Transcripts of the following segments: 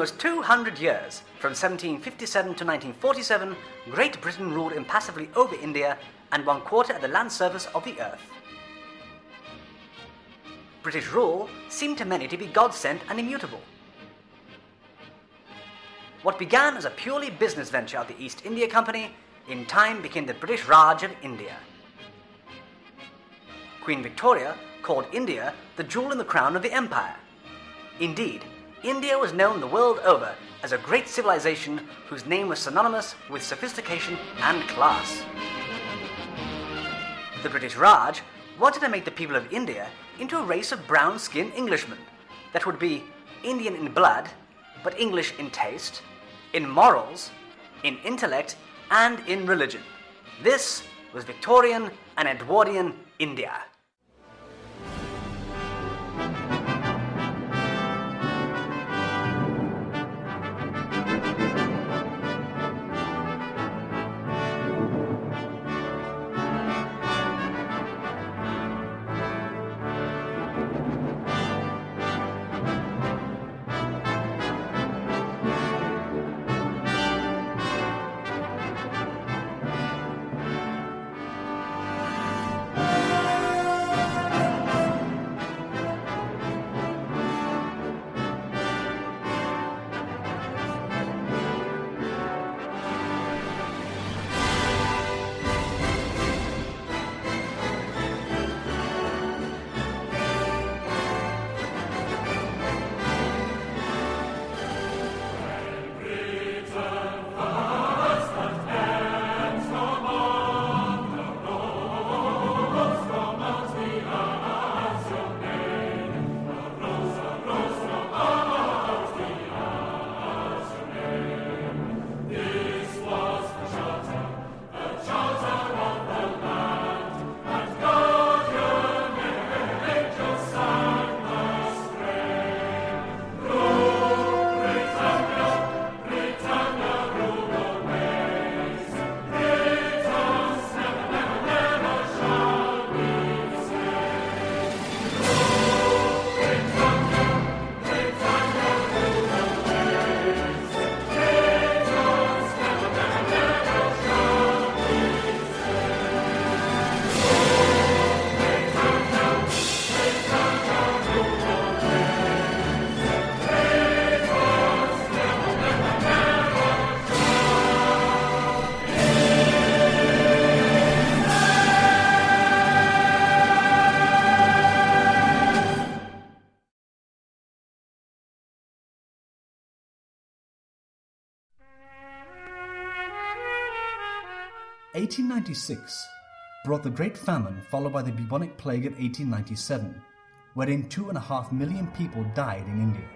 almost 200 years, from 1757 to 1947, Great Britain ruled impassively over India and 1/4 of the land surface of the earth. British rule seemed to many to be God-sent and immutable. What began as a purely business venture of the East India Company, in time became the British Raj of India. Queen Victoria called India the jewel in the crown of the empire. Indeed, India was known the world over as a great civilization whose name was synonymous with sophistication and class. The British Raj wanted to make the people of India into a race of brown-skinned Englishmen that would be Indian in blood, but English in taste, in morals, in intellect, and in religion. This was Victorian and Edwardian India. (1896) brought the Great Famine followed by the bubonic plague of 1897, wherein 2.5 million people died in India.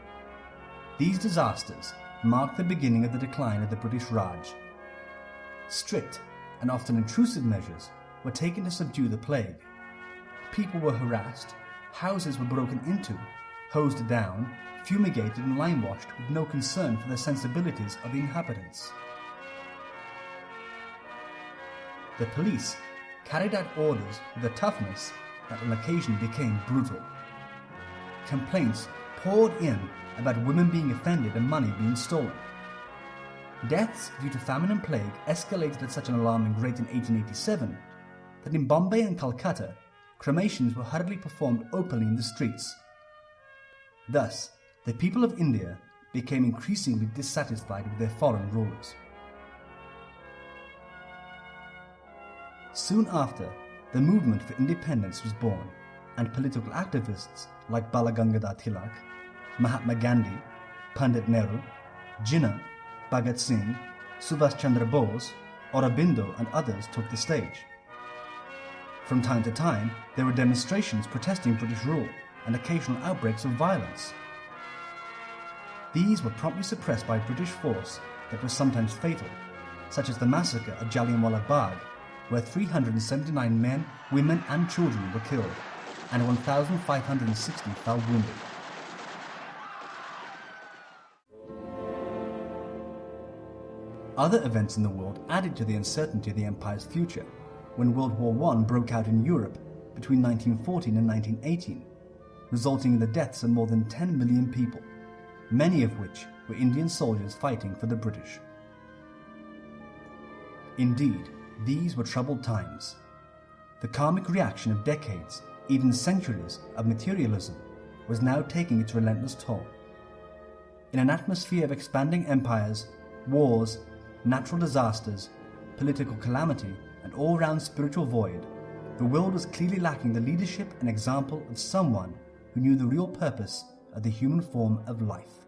These disasters marked the beginning of the decline of the British Raj. Strict and often intrusive measures were taken to subdue the plague. People were harassed, houses were broken into, hosed down, fumigated and limewashed with no concern for the sensibilities of the inhabitants. The police carried out orders with a toughness that on occasion became brutal. Complaints poured in about women being offended and money being stolen. Deaths due to famine and plague escalated at such an alarming rate in 1887 that in Bombay and Calcutta, cremations were hurriedly performed openly in the streets. Thus, the people of India became increasingly dissatisfied with their foreign rulers. Soon after, the movement for independence was born, and political activists like Bala Gangadhar Tilak, Mahatma Gandhi, Pandit Nehru, Jinnah, Bhagat Singh, Subhash Chandra Bose, Aurobindo and others took the stage. From time to time, there were demonstrations protesting British rule and occasional outbreaks of violence. These were promptly suppressed by British force that was sometimes fatal, such as the massacre at Jallianwala Bagh, where 379 men, women and children were killed, and 1,560 fell wounded. Other events in the world added to the uncertainty of the empire's future when World War I broke out in Europe between 1914 and 1918, resulting in the deaths of more than 10 million people, many of which were Indian soldiers fighting for the British. Indeed, these were troubled times. The karmic reaction of decades, even centuries, of materialism was now taking its relentless toll. In an atmosphere of expanding empires, wars, natural disasters, political calamity, and all-round spiritual void, the world was clearly lacking the leadership and example of someone who knew the real purpose of the human form of life.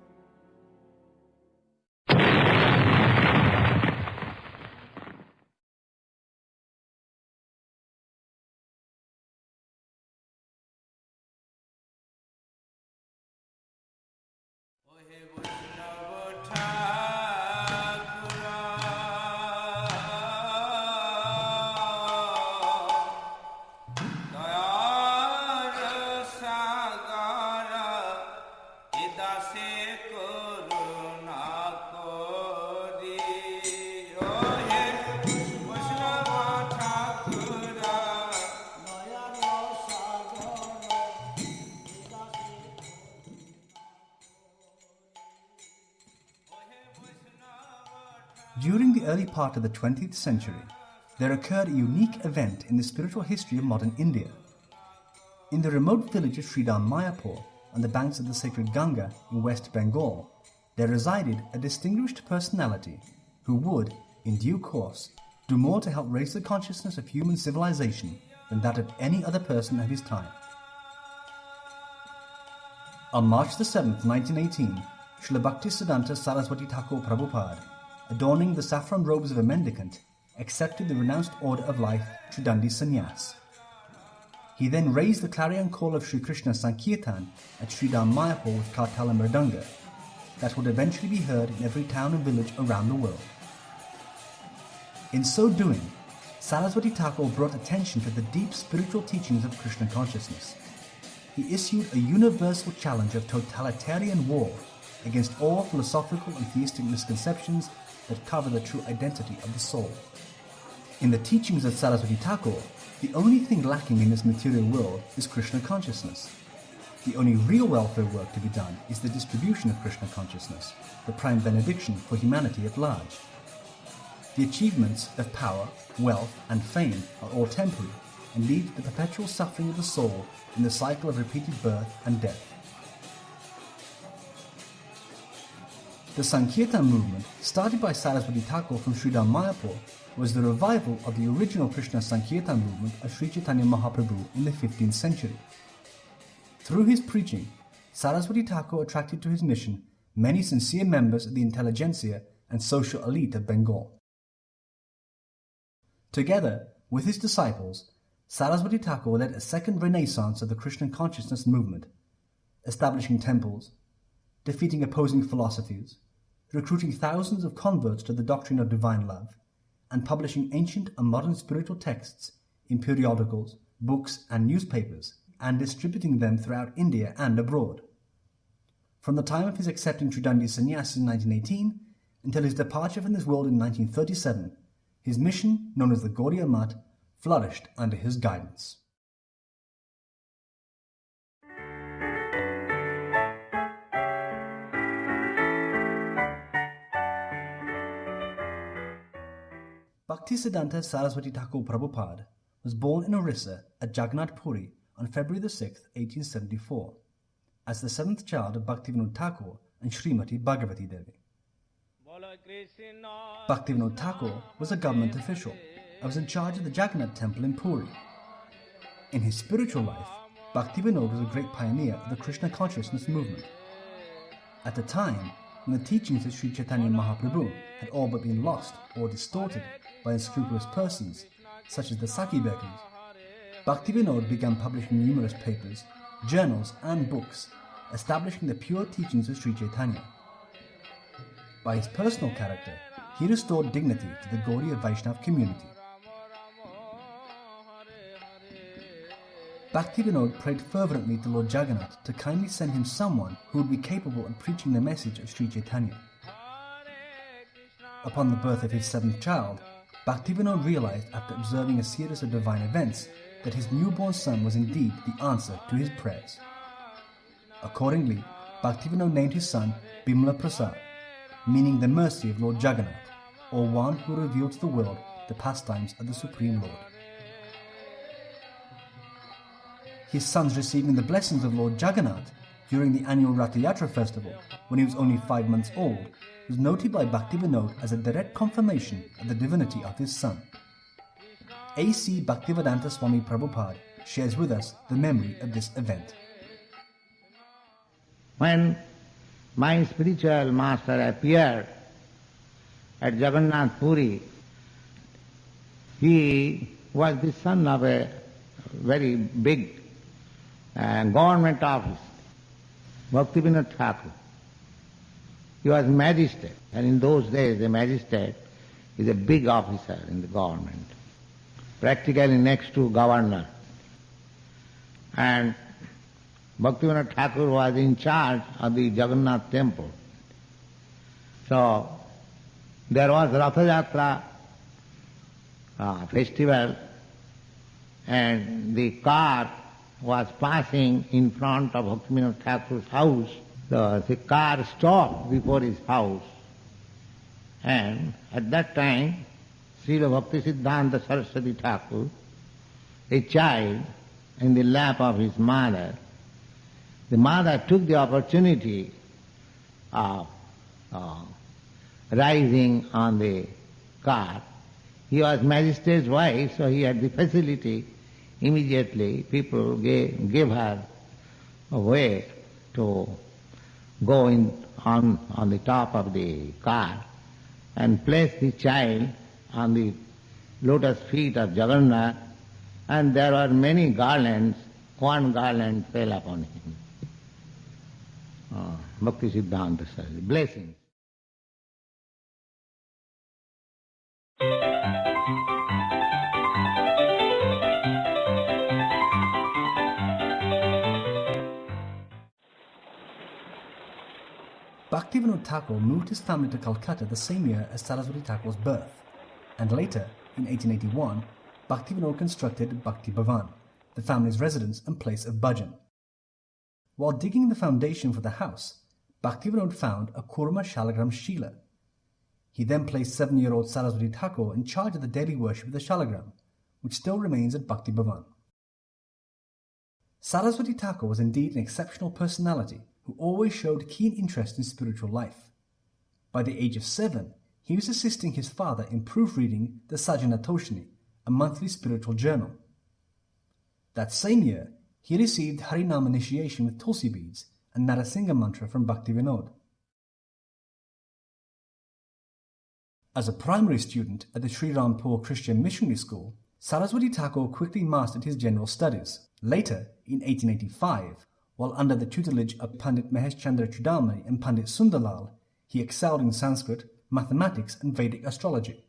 During the early part of the 20th century, there occurred a unique event in the spiritual history of modern India. In the remote village of Sridham Mayapur, on the banks of the sacred Ganga in West Bengal, there resided a distinguished personality who would, in due course, do more to help raise the consciousness of human civilization than that of any other person of his time. On March the 7th, 1918, Srila Bhaktisiddhanta Saraswati Thakur Prabhupada, adorning the saffron robes of a mendicant, accepted the renounced order of life Tridandi Sannyas. He then raised the clarion call of Sri Krishna Sankirtan at Sridham Mayapur with Kartal and Mridanga, that would eventually be heard in every town and village around the world. In so doing, Saraswati Thakur brought attention to the deep spiritual teachings of Krishna consciousness. He issued a universal challenge of totalitarian war against all philosophical and theistic misconceptions that cover the true identity of the soul. In the teachings of Saraswati Thakur, the only thing lacking in this material world is Krishna consciousness. The only real welfare work to be done is the distribution of Krishna consciousness, the prime benediction for humanity at large. The achievements of power, wealth, and fame are all temporary and lead to the perpetual suffering of the soul in the cycle of repeated birth and death. The Sankirtan movement, started by Saraswati Thakur from Sridham Mayapur, was the revival of the original Krishna Sankirtan movement of Sri Chaitanya Mahaprabhu in the 15th century. Through his preaching, Saraswati Thakur attracted to his mission many sincere members of the intelligentsia and social elite of Bengal. Together with his disciples, Saraswati Thakur led a second renaissance of the Krishna consciousness movement, establishing temples, defeating opposing philosophies, recruiting thousands of converts to the doctrine of divine love, and publishing ancient and modern spiritual texts in periodicals, books, and newspapers, and distributing them throughout India and abroad. From the time of his accepting Tridandi Sannyas in 1918 until his departure from this world in 1937, his mission, known as the Gaudiya Math, flourished under his guidance. Bhaktisiddhanta Saraswati Thakur Prabhupada was born in Orissa at Jagannath Puri on February 6, 1874, as the seventh child of Bhaktivinoda Thakur and Srimati Bhagavati Devi. Bhaktivinoda Thakur was a government official and was in charge of the Jagannath temple in Puri. In his spiritual life, Bhaktivinoda was a great pioneer of the Krishna consciousness movement. At the time, when the teachings of Sri Chaitanya Mahaprabhu had all but been lost or distorted by unscrupulous persons, such as the Saki beggars, Bhaktivinoda began publishing numerous papers, journals, and books, establishing the pure teachings of Sri Chaitanya. By his personal character, he restored dignity to the Gaudiya Vaishnava community. Bhaktivinoda prayed fervently to Lord Jagannath to kindly send him someone who would be capable of preaching the message of Sri Chaitanya. Upon the birth of his seventh child, Bhaktivinoda realized after observing a series of divine events that his newborn son was indeed the answer to his prayers. Accordingly, Bhaktivinoda named his son Bimala Prasad, meaning the mercy of Lord Jagannath, or one who revealed to the world the pastimes of the Supreme Lord. His sons receiving the blessings of Lord Jagannath during the annual Rath Yatra festival when he was only 5 months old was noted by Bhaktivinoda as a direct confirmation of the divinity of his son. A.C. Bhaktivedanta Swami Prabhupada shares with us the memory of this event. When my spiritual master appeared at Jagannath Puri, he was the son of a very big government office, Bhaktivinoda Thakur. He was magistrate, and in those days a magistrate is a big officer in the government, practically next to governor. And Bhaktivinoda Thakur was in charge of the Jagannath temple. So there was Ratha Yatra festival, and the car was passing in front of Bhaktivinoda Thakur's house. The car stopped before his house, and at that time Srila Bhaktisiddhanta Saraswati Thakur, a child in the lap of his mother, the mother took the opportunity of rising on the car. He was magistrate's wife, so he had the facility. Immediately people gave her a way to go on the top of the car and place the child on the lotus feet of Jagannath, and there were many garlands. One garland fell upon him. Bhaktisiddhanta says, blessings. Bhaktivinoda Thakur moved his family to Calcutta the same year as Saraswati Thakur's birth, and later, in 1881, Bhaktivinoda constructed Bhakti Bhavan, the family's residence and place of bhajan. While digging the foundation for the house, Bhaktivinoda found a Kurma Shalagram Shila. He then placed 7-year-old Saraswati Thakur in charge of the daily worship of the Shalagram, which still remains at Bhakti Bhavan. Saraswati Thakur was indeed an exceptional personality who always showed keen interest in spiritual life. By the age of 7, he was assisting his father in proofreading the Sajanatoshini, a monthly spiritual journal. That same year, he received Harinam initiation with Tulsi beads and Narasingha mantra from Bhaktivinoda. As a primary student at the Sri Rampur Christian Missionary School, Saraswati Thakur quickly mastered his general studies. Later, in 1885, while under the tutelage of Pandit Mahesh Chandra Chudamani and Pandit Sundarlal, he excelled in Sanskrit, mathematics and Vedic astrology.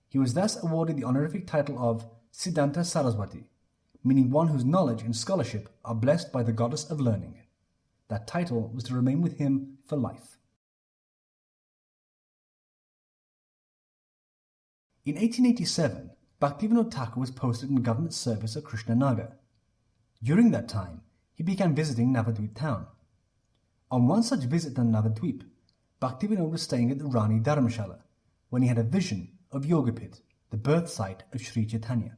He was thus awarded the honorific title of Siddhanta Saraswati, meaning one whose knowledge and scholarship are blessed by the goddess of learning. That title was to remain with him for life. In 1887, Bhaktivinoda Thakur was posted in government service at Krishnanagar. During that time, he began visiting Navadvip town. On one such visit to Navadvip, Bhaktivinoda was staying at the Rani Dharamshala when he had a vision of Yogapith, the birth site of Sri Chaitanya.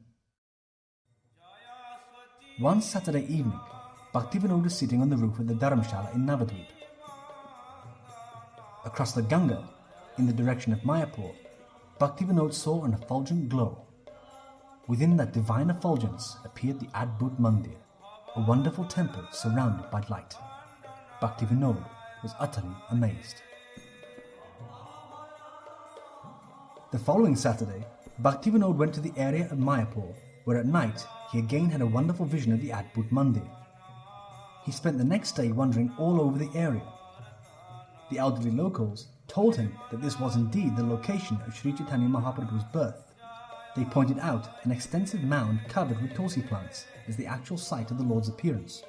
One Saturday evening, Bhaktivinoda was sitting on the roof of the Dharamshala in Navadvip. Across the Ganga, in the direction of Mayapur, Bhaktivinoda saw an effulgent glow. Within that divine effulgence appeared the Adbhut Mandir, a wonderful temple surrounded by light. Bhaktivinoda was utterly amazed. The following Saturday, Bhaktivinoda went to the area of Mayapur, where at night he again had a wonderful vision of the Adbhut Mandir. He spent the next day wandering all over the area. The elderly locals told him that this was indeed the location of Sri Chaitanya Mahaprabhu's birth. They pointed out an extensive mound covered with tulsi plants as the actual site of the Lord's appearance.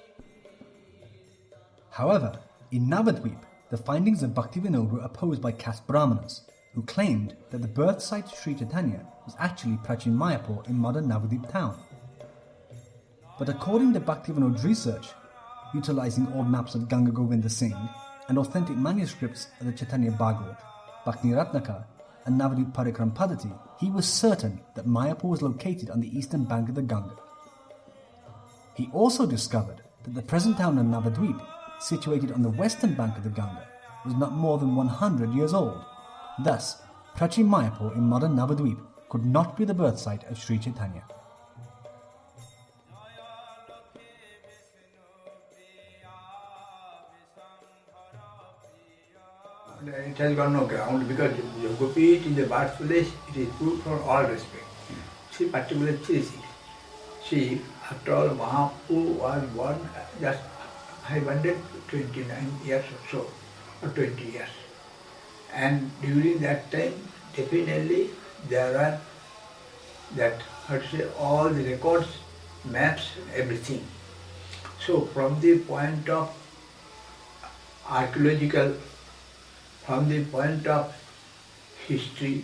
However, in Navadvip, the findings of Bhaktivinoda were opposed by caste Brahmanas, who claimed that the birth site of Sri Chaitanya was actually Prachin Mayapur in modern Navadvip town. But according to Bhaktivinoda's research, utilizing old maps of Ganga Govinda Singh, and authentic manuscripts of the Chaitanya Bhagavat, Bhakti Ratnaka, and Navadvip Parikram Padati, he was certain that Mayapur was located on the eastern bank of the Ganga. He also discovered that the present town of Navadvip, situated on the western bank of the Ganga, was not more than 100 years old. Thus, Prachim Mayapur in modern Navadvip could not be the birth site of Sri Chaitanya. It has got no ground because Yogapeeth is the birthplace, it is proved for all respect. She particularly cherished it. She, after all, Mahaprabhu was born just 529 years or so, or 20 years. And during that time, definitely there are all the records, maps, everything. So from the point of archaeological, from the point of history,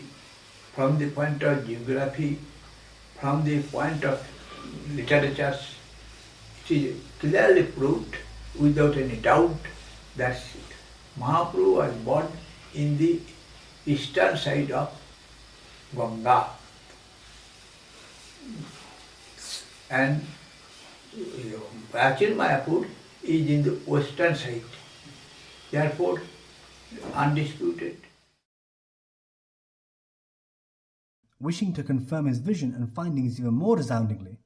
from the point of geography, from the point of literature, it is clearly proved without any doubt that Mahaprabhu was born in the eastern side of Ganga. And Prachim Mayapur is in the western side. Therefore, undisputed. Wishing to confirm his vision and findings even more resoundingly,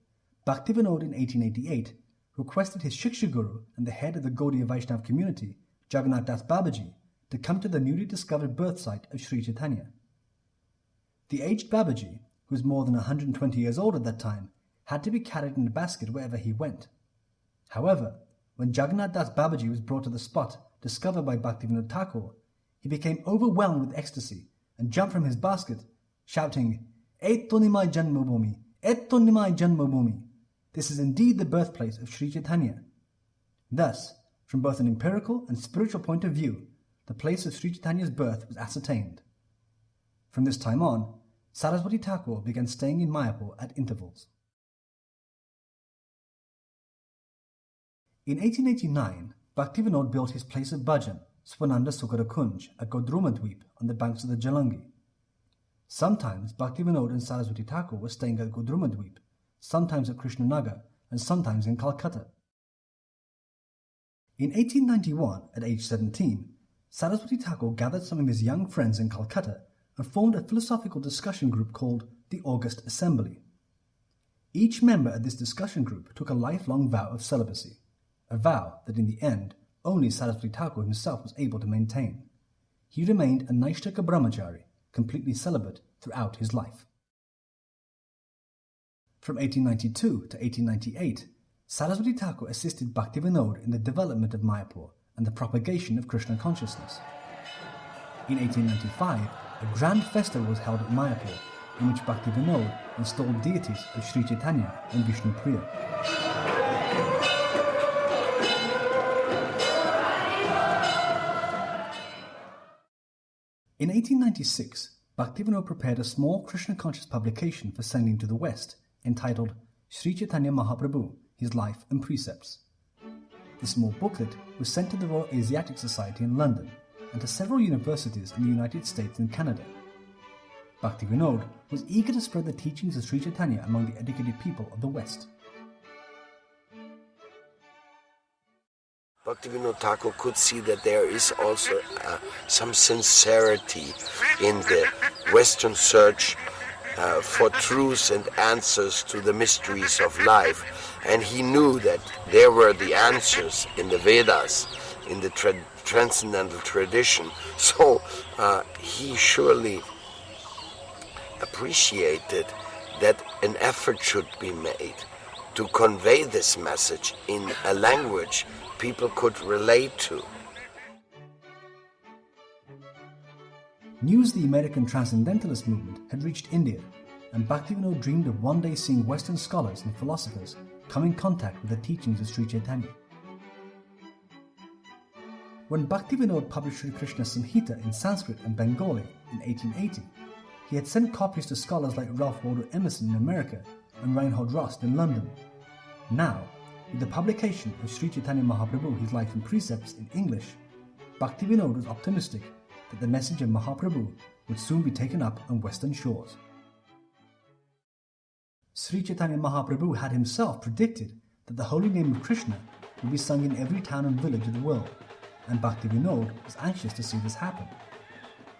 Bhaktivinoda in 1888 requested his Shiksha Guru and the head of the Gaudiya Vaishnava community, Jagannath Das Babaji, to come to the newly discovered birth site of Sri Chaitanya. The aged Babaji, who was more than 120 years old at that time, had to be carried in a basket wherever he went. However, when Jagannath Das Babaji was brought to the spot discovered by Bhaktivinoda Thakur, he became overwhelmed with ecstasy and jumped from his basket, shouting, "Et Nimai Janmabhumi! Et Nimai Janmabhumi!" This is indeed the birthplace of Sri Chaitanya. Thus, from both an empirical and spiritual point of view, the place of Sri Chaitanya's birth was ascertained. From this time on, Saraswati Thakur began staying in Mayapur at intervals. In 1889, Bhaktivinoda built his place of bhajan, Swananda Sukara Kunj, at Godrumadweep on the banks of the Jalangi. Sometimes Bhaktivinoda and Saraswati Thakur were staying at Godrumadweep, sometimes at Krishnanagar, and sometimes in Calcutta. In 1891, at age 17, Saraswati Thakur gathered some of his young friends in Calcutta and formed a philosophical discussion group called the August Assembly. Each member of this discussion group took a lifelong vow of celibacy, a vow that in the end only Saraswati Thakur himself was able to maintain. He remained a Naishtaka Brahmachari, completely celibate throughout his life. From 1892 to 1898, Saraswati Thakur assisted Bhaktivinoda in the development of Mayapur and the propagation of Krishna consciousness. In 1895, a grand festival was held at Mayapur, in which Bhaktivinoda installed deities of Sri Chaitanya and Vishnu Priya. In 1896, Bhaktivinoda prepared a small Krishna-conscious publication for sending to the West, entitled Sri Chaitanya Mahaprabhu, His Life and Precepts. The small booklet was sent to the Royal Asiatic Society in London and to several universities in the United States and Canada. Bhaktivinoda was eager to spread the teachings of Sri Chaitanya among the educated people of the West. Bhaktivinoda Thakur could see that there is also some sincerity in the Western search for truths and answers to the mysteries of life. And he knew that there were the answers in the Vedas, in the transcendental tradition. So he surely appreciated that an effort should be made to convey this message in a language people could relate to. News of the American Transcendentalist movement had reached India, and Bhaktivinoda dreamed of one day seeing Western scholars and philosophers come in contact with the teachings of Sri Chaitanya. When Bhaktivinoda published Sri Krishna Samhita in Sanskrit and Bengali in 1880, he had sent copies to scholars like Ralph Waldo Emerson in America and Reinhold Rost in London. Now, with the publication of Sri Chaitanya Mahaprabhu, His Life and Precepts in English, Bhaktivinoda was optimistic that the message of Mahaprabhu would soon be taken up on Western shores. Sri Chaitanya Mahaprabhu had himself predicted that the holy name of Krishna would be sung in every town and village of the world, and Bhaktivinoda was anxious to see this happen.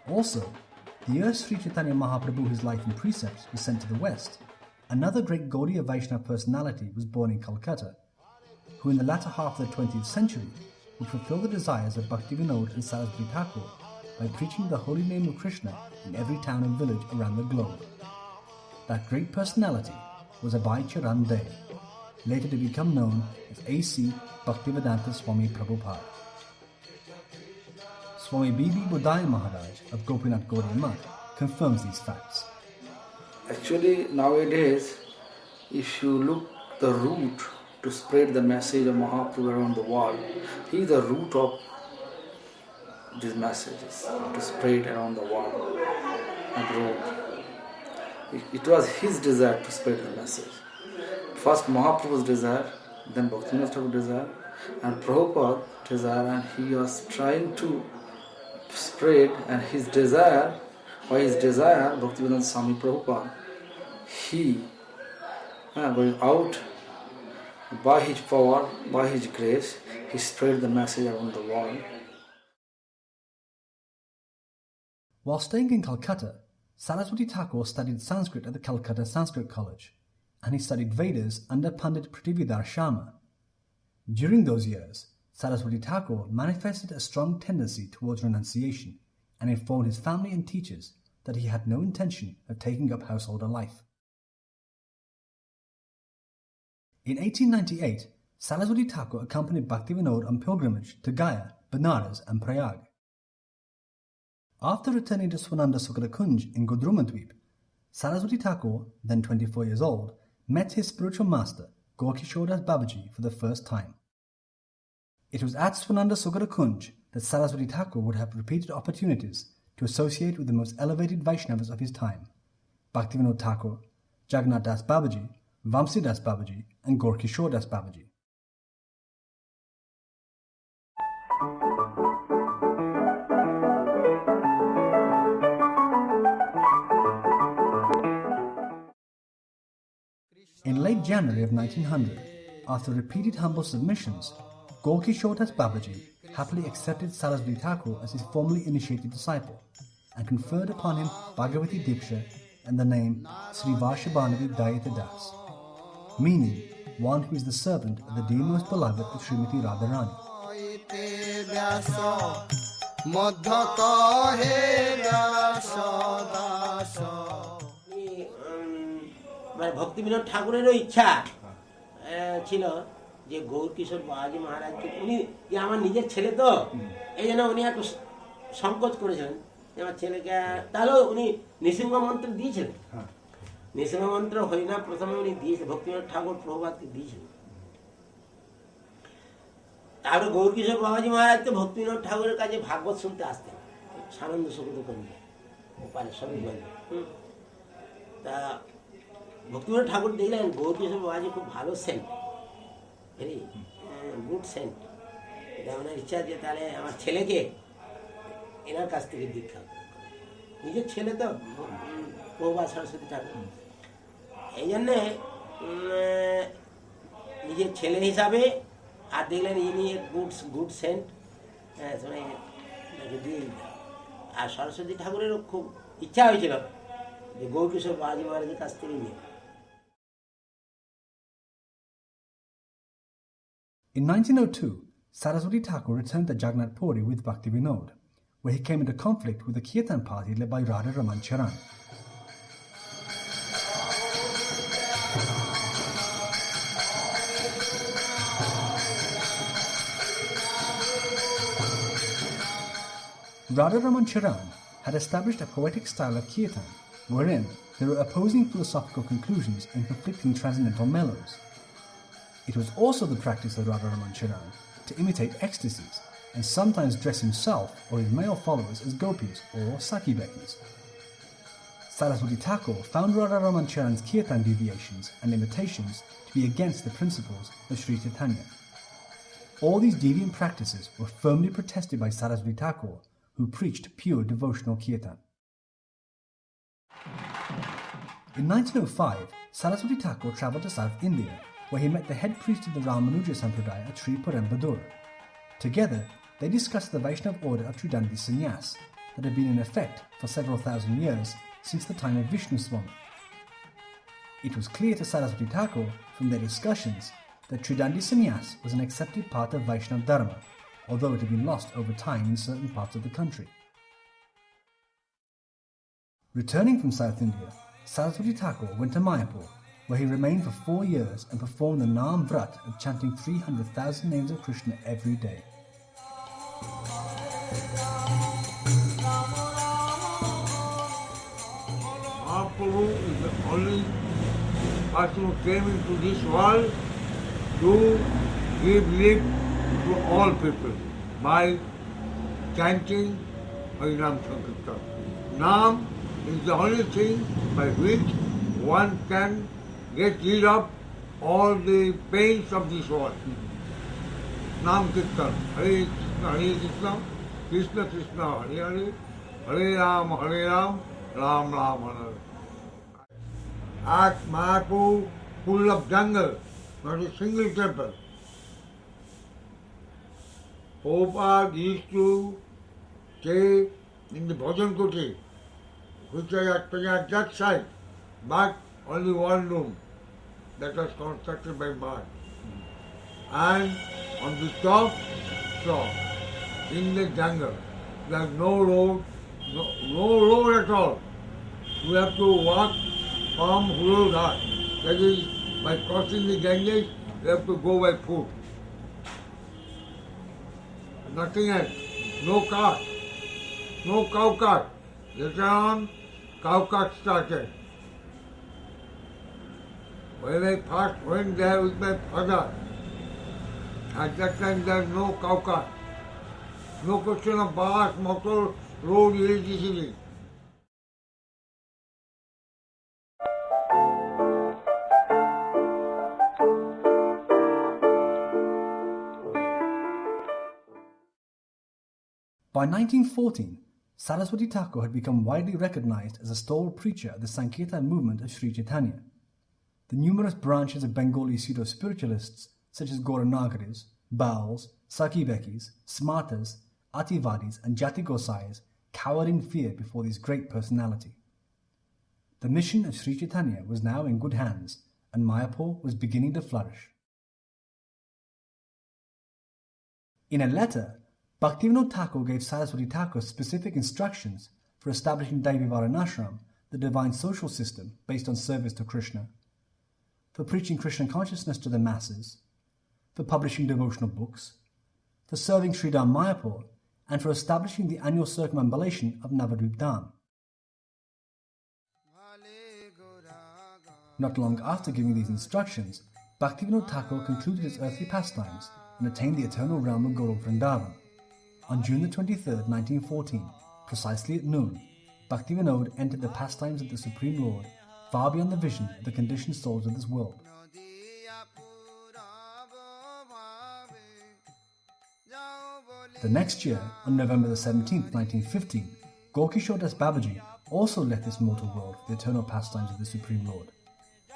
Also, the year Sri Chaitanya Mahaprabhu, his life and precepts, was sent to the West, another great Gaudiya Vaishnava personality was born in Calcutta, who in the latter half of the 20th century would fulfill the desires of Bhaktivinoda and Saraswati Thakur by preaching the holy name of Krishna in every town and village around the globe. That great personality was Abhay Charan De, later to become known as A.C. Bhaktivedanta Swami Prabhupada. Swami B.B. Bodhaya Maharaj of Gopinath Gaudiya Math confirms these facts. Actually, nowadays, if you look the route to spread the message of Mahaprabhu around the world, he is the root of these messages, to spread around the world abroad. It was his desire to spread the message. First Mahaprabhu's desire, then Bhaktivinoda Thakur's desire, and Prabhupada's desire, and he was trying to spread, and his desire, Bhaktivedanta Swami Prabhupada, he going out by his power, by his grace, he spread the message around the world. While staying in Calcutta, Saraswati Thakur studied Sanskrit at the Calcutta Sanskrit College, and he studied Vedas under Pandit Prithvidas Sharma. During those years, Saraswati Thakur manifested a strong tendency towards renunciation and informed his family and teachers that he had no intention of taking up householder life. In 1898, Saraswati Thakur accompanied Bhaktivinoda on pilgrimage to Gaya, Benares and Prayag. After returning to Swananda Sukara Kunj in Gudrumadweep, Saraswati Thakur, then 24 years old, met his spiritual master, Gaurkishore Das Babaji, for the first time. It was at Swananda Sukara Kunj that Saraswati Thakur would have repeated opportunities to associate with the most elevated Vaishnavas of his time, Bhaktivinoda Thakur, Jagannath Das Babaji, Vamsi Das Babaji and Gaurkishore Das Babaji. In late January of 1900, after repeated humble submissions, Gaurkishore Das Babaji happily accepted Saraswati Thakur as his formally initiated disciple and conferred upon him Bhagavati Diksha and the name Sri Vashabhanavi Dayita Das, meaning one who is the servant of the dear most beloved of Srimati Radharani. মানে ভক্তিবিনোদ ঠাকুরেরও ইচ্ছা ছিল যে গৌরকিশোর বাবাজি মহারাজকে উনি যে আমার নিজের ছেলে তো এই জন্য উনি একটু সংকোচ করেছিলেন যে আমার ছেলেকে তাহলেও উনি নৃসিংহ মন্ত্র দিয়েছিলেন নৃসিংহ মন্ত্র হরিনাম প্রথমে উনি দিয়েছিলেন ভক্তিবিনোদ ঠাকুর প্রভুপাদকে দিয়েছিলেন তারপরে গৌরকিশোর বাবাজি মহারাজকে ভক্তিবিনোদ ঠাকুরের কাছে ভাগবত শুনতে আসতেন সানন্দ সুখদ করিয়ে ওপারে সবই বলবে তা ভক্তিবিনোদ ঠাকুর দেখলেন গৌরকিশোর বাবাজি খুব ভালো সেন্ট ভেরি গুড সেন্ট এটা ওনার ইচ্ছা যে তাহলে আমার ছেলেকে এনার কাছ থেকে দীক্ষা নিজের ছেলে তো প্রভুপাদ সরস্বতী ঠাকুর এই জন্যে নিজের ছেলে হিসাবে আর দেখলেন ইনি গুড সেন্ট দিয়ে আর সরস্বতী ঠাকুরেরও খুব ইচ্ছা হয়েছিল যে গৌরকিশোর বাবাজি মহারাজের কাছ থেকে নিয়ে In 1902, Saraswati Thakur returned to Jagannath Puri with Bhaktivinoda, where he came into conflict with the Kirtan party led by Radha Raman Charan. Radha Raman Charan had established a poetic style of Kirtan, wherein there were opposing philosophical conclusions and conflicting transcendental mellows. It was also the practice of Radha Raman Charan to imitate ecstasies and sometimes dress himself or his male followers as gopis or sakibekis. Saraswati Thakur found Radha Raman Charan's kirtan deviations and imitations to be against the principles of Sri Chaitanya. All these deviant practices were firmly protested by Saraswati Thakur, who preached pure devotional kirtan. In 1905, Saraswati Thakur travelled to South India, where he met the head priest of the Ramanuja Sampradaya at Sri Perembadur. Together, they discussed the Vaishnava order of Tridandi Sannyas that had been in effect for several thousand years since the time of Vishnu Swami. It was clear to Saraswati Thakur from their discussions that Tridandi Sannyas was an accepted part of Vaishnava Dharma, although it had been lost over time in certain parts of the country. Returning from South India, Saraswati Thakur went to Mayapur, where he remained for 4 years and performed the Naam Vrat of chanting 300,000 names of Krishna every day. Mahaprabhu is the only person who came into this world to give lift to all people by chanting Harinam Sankirtan. Naam is the only thing by which one can get rid of all the pains of this world. Naam Kirtan, Hare Krishna, Krishna Krishna, Hare Hare, Hare Ram, Ram Ram, Hare Hare. At Mayapur, full of jungle, not a single temple. Prabhupada used to stay in the Bhajan Kuti, which was at that side, but only one room that was constructed by mud. And on the top floor, in the jungle, there is no road, no road at all. We have to walk from Hurudhat. That is, by crossing the Ganges, we have to go by foot. Nothing else. No cart. No cow cart. Later on, cow cart started. When I first went there with my father, at that time there was no cow cart. No question of bus, motor, road, electricity. By 1914, Saraswati Thakur had become widely recognized as a stalwart preacher of the Sankirtan movement of Sri Chaitanya. The numerous branches of Bengali pseudo-spiritualists such as Gauranagaris, Bauls, Sakibekis, Smartas, Ativadis and Jati Gosais cowered in fear before this great personality. The mission of Sri Chaitanya was now in good hands, and Mayapur was beginning to flourish. In a letter, Bhaktivinoda Thakur gave Saraswati Thakur specific instructions for establishing Devi Varanashram, the divine social system based on service to Krishna, for preaching Krishna consciousness to the masses, for publishing devotional books, for serving Sridham Mayapur, and for establishing the annual circumambulation of Navadvip Dham. Not long after giving these instructions, Bhaktivinoda Thakur concluded his earthly pastimes and attained the eternal realm of Golok Vrindavan. On June the 23rd, 1914, precisely at noon, Bhaktivinoda entered the pastimes of the Supreme Lord, far beyond the vision of the conditioned souls of this world. The next year, on November the 17th, 1915, Gaurkishore Das Babaji also left this mortal world for the eternal pastimes of the Supreme Lord.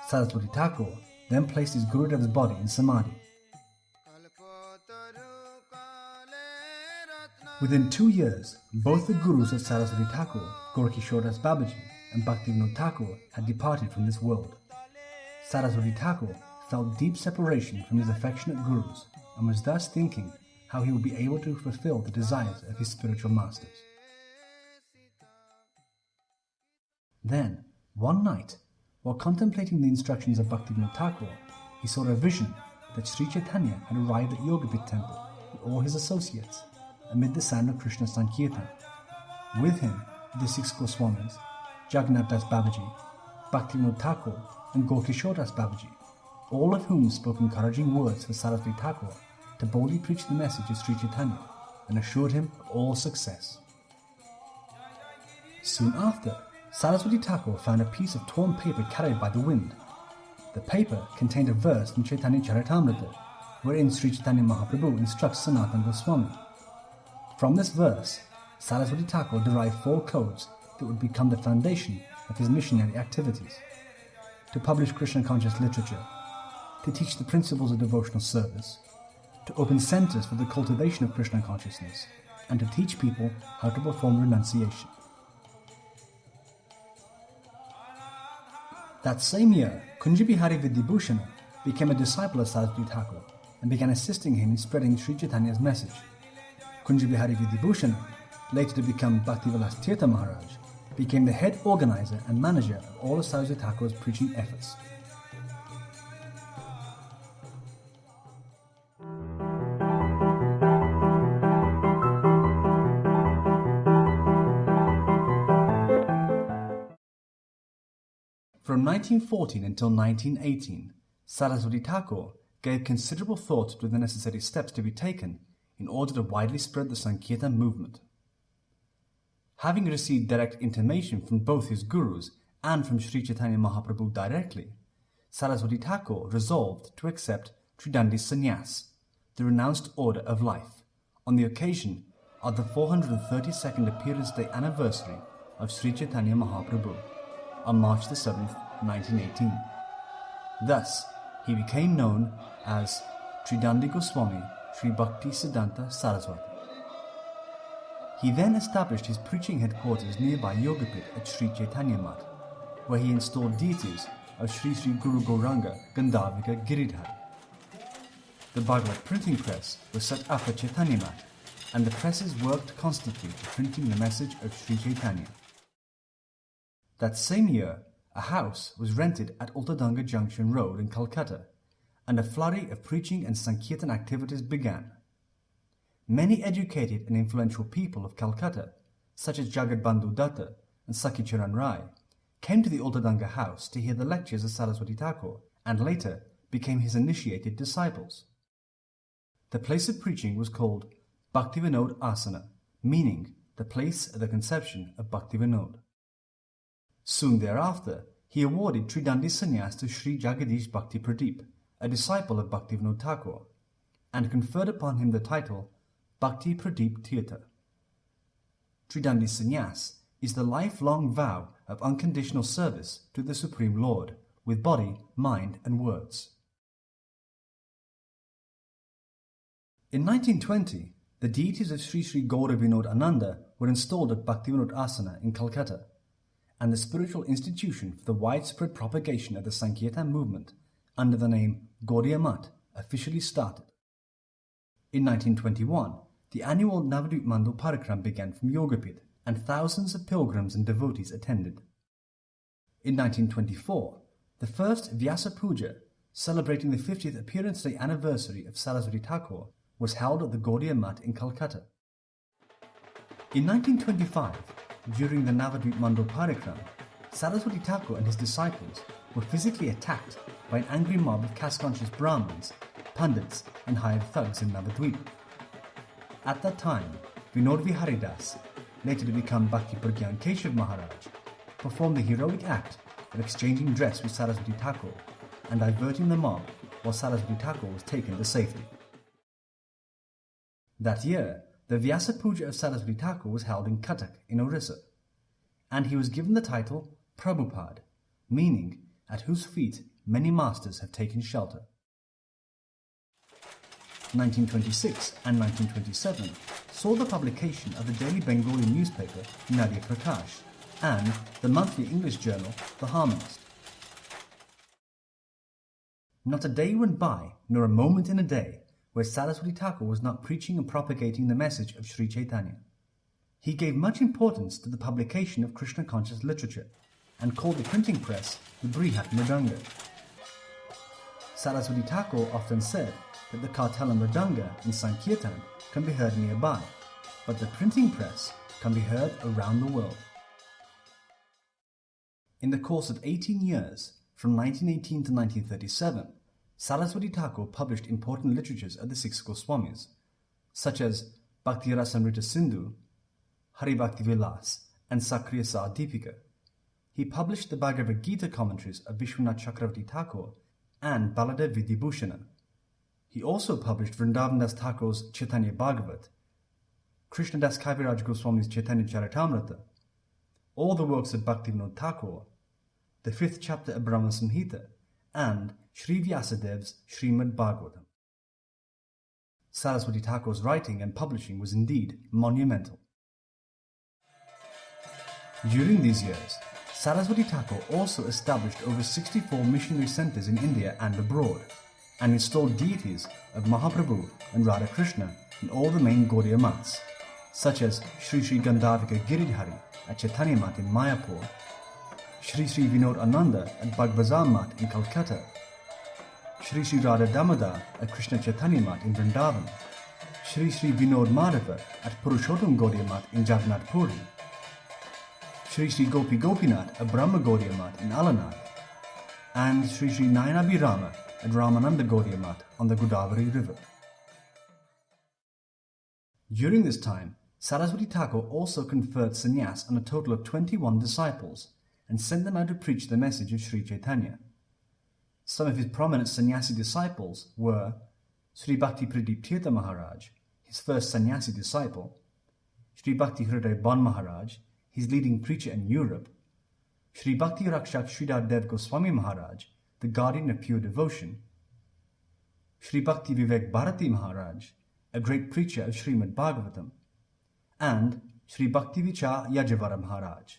Saraswati Thakur then placed his Gurudev's body in Samadhi. Within 2 years, both the Gurus of Saraswati Thakur, Gaurkishore Das Babaji and Bhaktivinoda Thakur had departed from this world. Saraswati Thakur felt deep separation from his affectionate Gurus and was thus thinking how he would be able to fulfill the desires of his spiritual masters. Then, one night, while contemplating the instructions of Bhaktivinoda Thakur, he saw a vision that Sri Chaitanya had arrived at Yogapith temple with all his associates, amid the sound of Krishna Sankirtan. With him, the 6 Goswamis, Jagannath Das Babaji, Bhaktivinoda Thakur and Gaurkishore Das Babaji, all of whom spoke encouraging words for Saraswati Thakur to boldly preach the message of Sri Chaitanya and assured him of all success. Soon after, Saraswati Thakur found a piece of torn paper carried by the wind. The paper contained a verse from Chaitanya Charitamrita, wherein Sri Chaitanya Mahaprabhu instructs Sanatana Goswami. From this verse, Saraswati Thakur derived 4 codes that would become the foundation of his missionary activities: to publish Krishna conscious literature, to teach the principles of devotional service, to open centers for the cultivation of Krishna consciousness, and to teach people how to perform renunciation. That same year, Kunja Bihari Vidyabhushana became a disciple of Saraswati Thakur and began assisting him in spreading Sri Chaitanya's message. Kunja Bihari Vidyabhushana, later to become Bhaktivilas Tirtha Maharaj, became the head organizer and manager of all of Saraswati Thakur's preaching efforts. From 1914 until 1918, Saraswati Thakur gave considerable thought to the necessary steps to be taken in order to widely spread the Sankirtan movement. Having received direct intimation from both his gurus and from Sri Chaitanya Mahaprabhu directly, Saraswati Thakur resolved to accept Tridandi Sannyas, the renounced order of life, on the occasion of the 432nd Appearance Day anniversary of Sri Chaitanya Mahaprabhu, on March the 7th, 1918. Thus, he became known as Tridandi Goswami Sri Bhaktisiddhanta Saraswati. He then established his preaching headquarters nearby Yogapit at Sri Chaitanya Mat, where he installed deities of Sri Sri Guru Gauranga Gandhavika Giridhar. The Bhagavad printing press was set up at Chaitanya Mat, and the presses worked constantly to printing the message of Sri Chaitanya. That same year, a house was rented at Ultadanga Junction Road in Calcutta, and a flurry of preaching and Sankirtan activities began. Many educated and influential people of Calcutta, such as Jagat Bandhu Datta and Sakhi Charan Rai, came to the Ultadanga house to hear the lectures of Saraswati Thakur, and later became his initiated disciples. The place of preaching was called Bhaktivinod Asana, meaning the place of the conception of Bhaktivinod. Soon thereafter, he awarded Tridandi Sannyas to Sri Jagadish Bhakti Pradeep, a disciple of Bhaktivinoda Thakur, and conferred upon him the title Bhakti Pradeep Tirtha. Tridandi Sannyas is the lifelong vow of unconditional service to the Supreme Lord, with body, mind and words. In 1920, the deities of Sri Sri Gaura Vinod Ananda were installed at Bhaktivinod Asana in Calcutta, and the spiritual institution for the widespread propagation of the Sankirtan movement under the name Gaudiya Mat officially started. In 1921, the annual Navadvip Mandal Parikram began from Yogapit, and thousands of pilgrims and devotees attended. In 1924, the first Vyasa Puja, celebrating the 50th Appearance Day anniversary of Saraswati Thakur, was held at the Gaudiya Mat in Calcutta. In 1925, during the Navadvip Mandal Parikram, Saraswati Thakur and his disciples were physically attacked by an angry mob of caste-conscious Brahmins, Pandits and hired thugs in Navadvip. At that time, Vinod Viharidas, later to become Bhakti Pragyan Keshav Maharaj, performed the heroic act of exchanging dress with Saraswati Thakur and diverting the mob while Saraswati Thakur was taken to safety. That year, the Vyasa Puja of Saraswati Thakur was held in Kathak in Orissa, and he was given the title Prabhupada, meaning at whose feet many masters have taken shelter. 1926 and 1927 saw the publication of the daily Bengali newspaper Nadia Prakash and the monthly English journal The Harmonist. Not a day went by, nor a moment in a day, where Saraswati Thakur was not preaching and propagating the message of Sri Chaitanya. He gave much importance to the publication of Krishna conscious literature and called the printing press the Brihat Mridanga. Saraswati Thakur often said that the Kartala Mridanga in Sankirtan can be heard nearby, but the printing press can be heard around the world. In the course of 18 years, from 1918 to 1937, Saraswati Thakur published important literatures of the 6 Goswamis, such as Bhakti Rasamrita Sindhu, Hari Bhakti Vilas, and Sakriya Sa Deepika. He published the Bhagavad Gita commentaries of Vishwanath Chakravarti Thakur and Baladev Vidyabhushana. He also published Vrindavan Das Thakur's Chaitanya Bhagavat, Krishna Das Kaviraj Goswami's Chaitanya Charitamrita, all the works of Bhaktivinoda Thakur, the 5th chapter of Brahma Samhita, and Sri Vyasadev's Srimad Bhagavatam. Saraswati Thakur's writing and publishing was indeed monumental. During these years, Saraswati Thakur also established over 64 missionary centers in India and abroad, and installed deities of Mahaprabhu and Radha Krishna in all the main Gaudiya maths, such as Sri Sri Gandhavika Giridhari at Chaitanya Math in Mayapur, Sri Sri Vinod Ananda at Bagbazar Math in Calcutta, Sri Sri Radha Damodar at Krishna Chaitanya Math in Vrindavan, Sri Sri Vinod Madhava at Purushottam Gaudiya Math in Jagannath Puri, Sri Sri Gopi Gopinath at Brahma Gaudiya Math in Alanath, and Sri Sri Nayanabhirama at Ramananda Gaudiya Math on the Godavari River. During this time, Saraswati Thakur also conferred sannyas on a total of 21 disciples and sent them out to preach the message of Sri Chaitanya. Some of his prominent sannyasi disciples were Sri Bhakti Pradip Tirtha Maharaj, his first sannyasi disciple, Sri Bhakti Hriday Ban Maharaj, his leading preacher in Europe, Sri Bhakti Rakshak Sridhar Dev Goswami Maharaj, the guardian of pure devotion, Sri Bhakti Vivek Bharati Maharaj, a great preacher of Srimad Bhagavatam, and Sri Bhakti Vichar Yajavara Maharaj,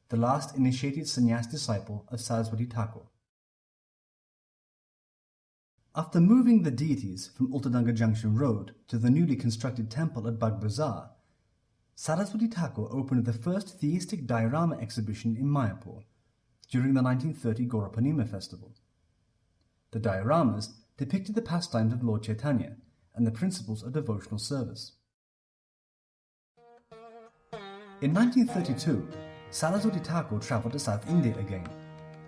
the last initiated sannyas disciple of Saraswati Thakur. After moving the deities from Ultadanga Junction Road to the newly constructed temple at Bag Bazaar, Saraswati Thakur opened the first theistic diorama exhibition in Mayapur during the 1930 Gaurapanima festival. The dioramas depicted the pastimes of Lord Chaitanya and the principles of devotional service. In 1932, Saraswati Thakur travelled to South India again,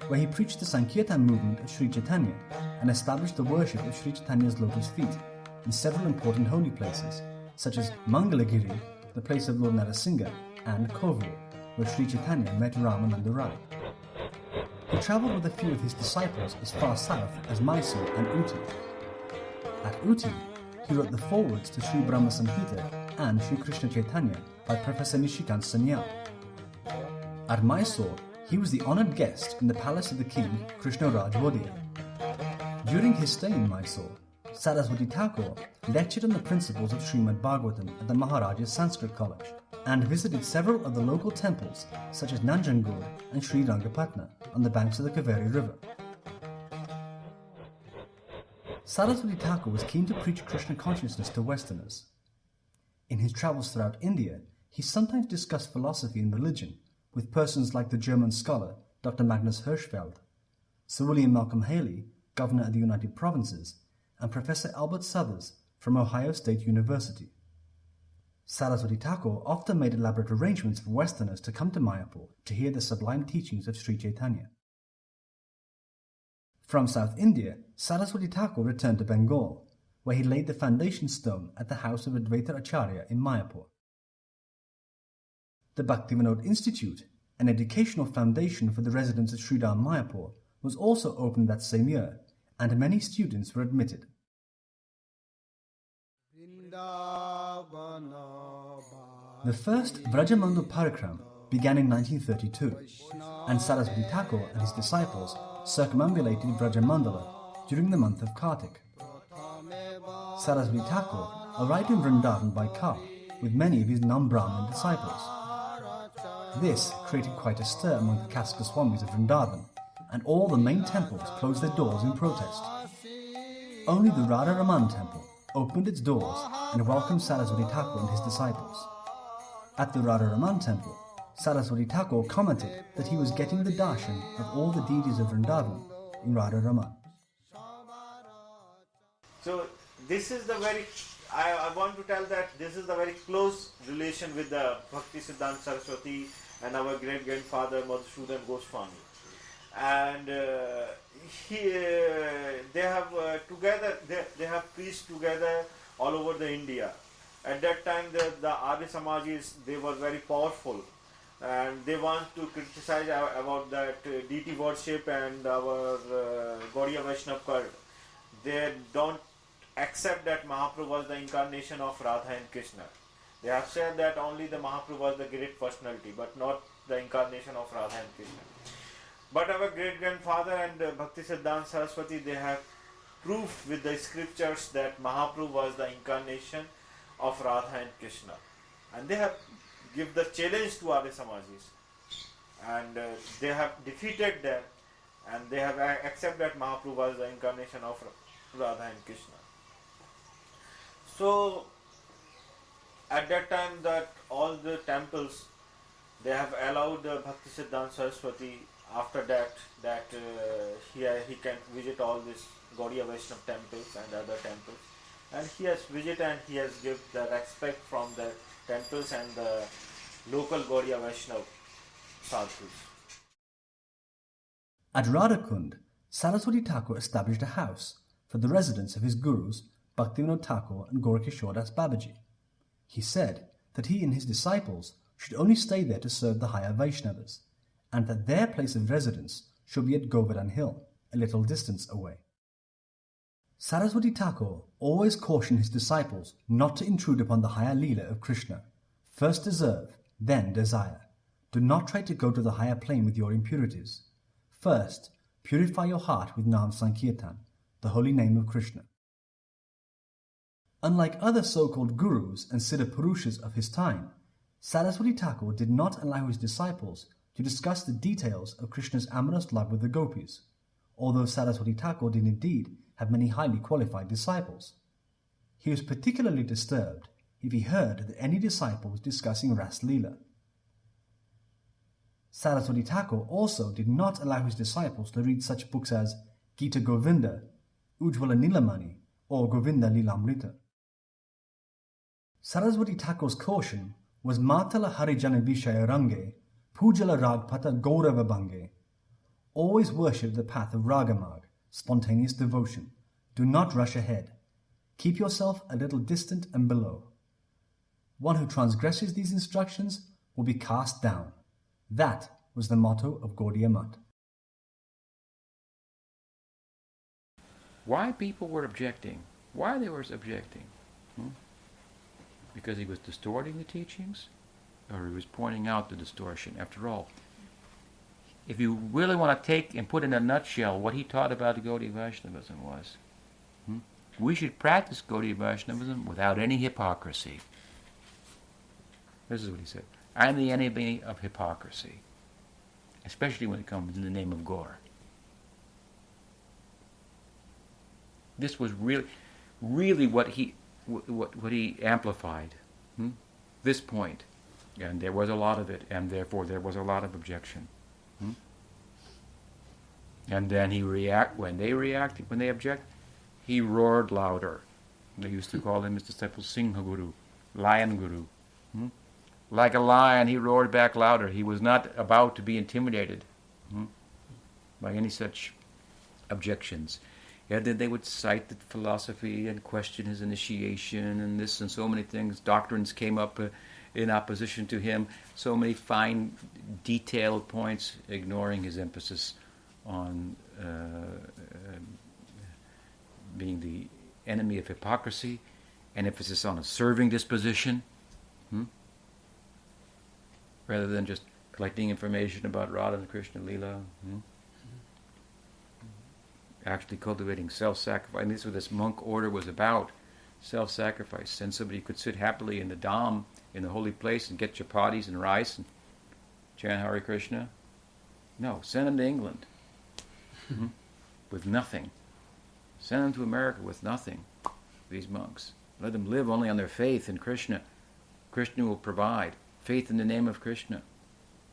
where he preached the Sankirtan movement of Sri Chaitanya and established the worship of Sri Chaitanya's lotus feet in several important holy places, such as Mangalagiri, the place of Lord Narasingha, and Kovur, where Sri Chaitanya met Ramananda Rai. He travelled with a few of his disciples as far south as Mysore and Uti. At Uti, he wrote the forewords to Sri Brahma Samhita and Sri Krishna Chaitanya by Professor Nishikant Sanyal. At Mysore, he was the honoured guest in the palace of the king Krishna Raj Vodya. During his stay in Mysore, Saraswati Thakur lectured on the principles of Srimad Bhagavatam at the Maharaja's Sanskrit College and visited several of the local temples such as Nanjangud and Sri Rangapatna on the banks of the Kaveri River. Saraswati Thakur was keen to preach Krishna consciousness to Westerners. In his travels throughout India, he sometimes discussed philosophy and religion with persons like the German scholar Dr. Magnus Hirschfeld, Sir William Malcolm Haley, Governor of the United Provinces, and Professor Albert Southers from Ohio State University. Saraswati Thakur often made elaborate arrangements for Westerners to come to Mayapur to hear the sublime teachings of Sri Chaitanya. From South India, Saraswati Thakur returned to Bengal, where he laid the foundation stone at the house of Advaita Acharya in Mayapur. The Bhaktivinoda Institute, an educational foundation for the residents of Sridham Mayapur, was also opened that same year, and many students were admitted. The first Vrajamandu Parikram began in 1932, and Saraswati Thakur and his disciples circumambulated Vrajamandala during the month of Kartik. Saraswati Thakur arrived in Vrindavan by car with many of his non-Brahmin disciples. This created quite a stir among the caste Goswamis of Vrindavan, and all the main temples closed their doors in protest. Only the Radha Raman temple opened its doors and welcomed Saraswati Thakur and his disciples. At the Radha Raman temple, Saraswati Thakur commented that he was getting the darshan of all the deities of Vrindavan in Radha Raman. So this is the very, I want to tell that this is the very close relation with the Bhaktisiddhanta Saraswati and our great-grandfather Madhusudan Goswami. And they have together, they have preached together all over the India. At that time, the Arya Samajis, they were very powerful, and they want to criticize about that deity worship and our Gaudiya Vaishnava cult. They don't accept that Mahaprabhu was the incarnation of Radha and Krishna. They have said that only the Mahaprabhu was the great personality, but not the incarnation of Radha and Krishna. But our great-grandfather and Bhaktisiddhanta Saraswati, they have proved with the scriptures that Mahaprabhu was the incarnation of Radha and Krishna. And they have given the challenge to Arya Samajis. And they have defeated them, and they have accepted that Mahaprabhu was the incarnation of Radha and Krishna. So, at that time, that all the temples, they have allowed Bhaktisiddhanta Saraswati. After that, he can visit all these Gaudiya Vaishnava temples and other temples, and he has visited and he has given the respect from the temples and the local Gaudiya Vaishnava sadhus. At Radhakund, Saraswati Thakur established a house for the residence of his gurus Bhaktivinoda Thakur and Gorakishore Das Babaji. He said that he and his disciples should only stay there to serve the higher Vaishnavas, and that their place of residence should be at Govardhan Hill, a little distance away. Saraswati Thakur always cautioned his disciples not to intrude upon the higher Lila of Krishna. First deserve, then desire. Do not try to go to the higher plane with your impurities. First, purify your heart with Nam Sankirtan, the holy name of Krishna. Unlike other so-called gurus and Siddha Purushas of his time, Saraswati Thakur did not allow his disciples to discuss the details of Krishna's amorous love with the gopis, although Saraswati Thakur did indeed have many highly qualified disciples. He was particularly disturbed if he heard that any disciple was discussing Ras Lila. Saraswati Thakur also did not allow his disciples to read such books as Gita Govinda, Ujjvala Nilamani, or Govinda Lilamrita. Saraswati Thakur's caution was Matala Harijana Vishaya Range, Pujala Ragpata Gaurava Bange. Always worship the path of Ragamag, spontaneous devotion. Do not rush ahead. Keep yourself a little distant and below. One who transgresses these instructions will be cast down. That was the motto of Gaudiya Math. Why people were objecting? Why they were objecting? Because he was distorting the teachings? Or he was pointing out the distortion? After all, if you really want to take and put in a nutshell what he taught about the Gaudiya Vaishnavism was, we should practice Gaudiya Vaishnavism without any hypocrisy. This is what he said. I am the enemy of hypocrisy, especially when it comes in the name of Gaur. This was really what he amplified. This point, and there was a lot of it, and therefore there was a lot of objection. And then when they object, he roared louder. They used to call him his disciple Singha Guru, Lion Guru. Like a lion, he roared back louder. He was not about to be intimidated by any such objections. And then they would cite the philosophy and question his initiation and this and so many things. Doctrines came up in opposition to him. So many fine, detailed points, ignoring his emphasis on being the enemy of hypocrisy, and emphasis on a serving disposition, rather than just collecting information about Radha and Krishna Lila. Actually cultivating self-sacrifice. And this is what this monk order was about, self-sacrifice. And somebody could sit happily in the dham, in the holy place, and get chapatis and rice and chant Hare Krishna. No, send them to England with nothing. Send them to America with nothing, these monks. Let them live only on their faith in Krishna. Krishna will provide. Faith in the name of Krishna.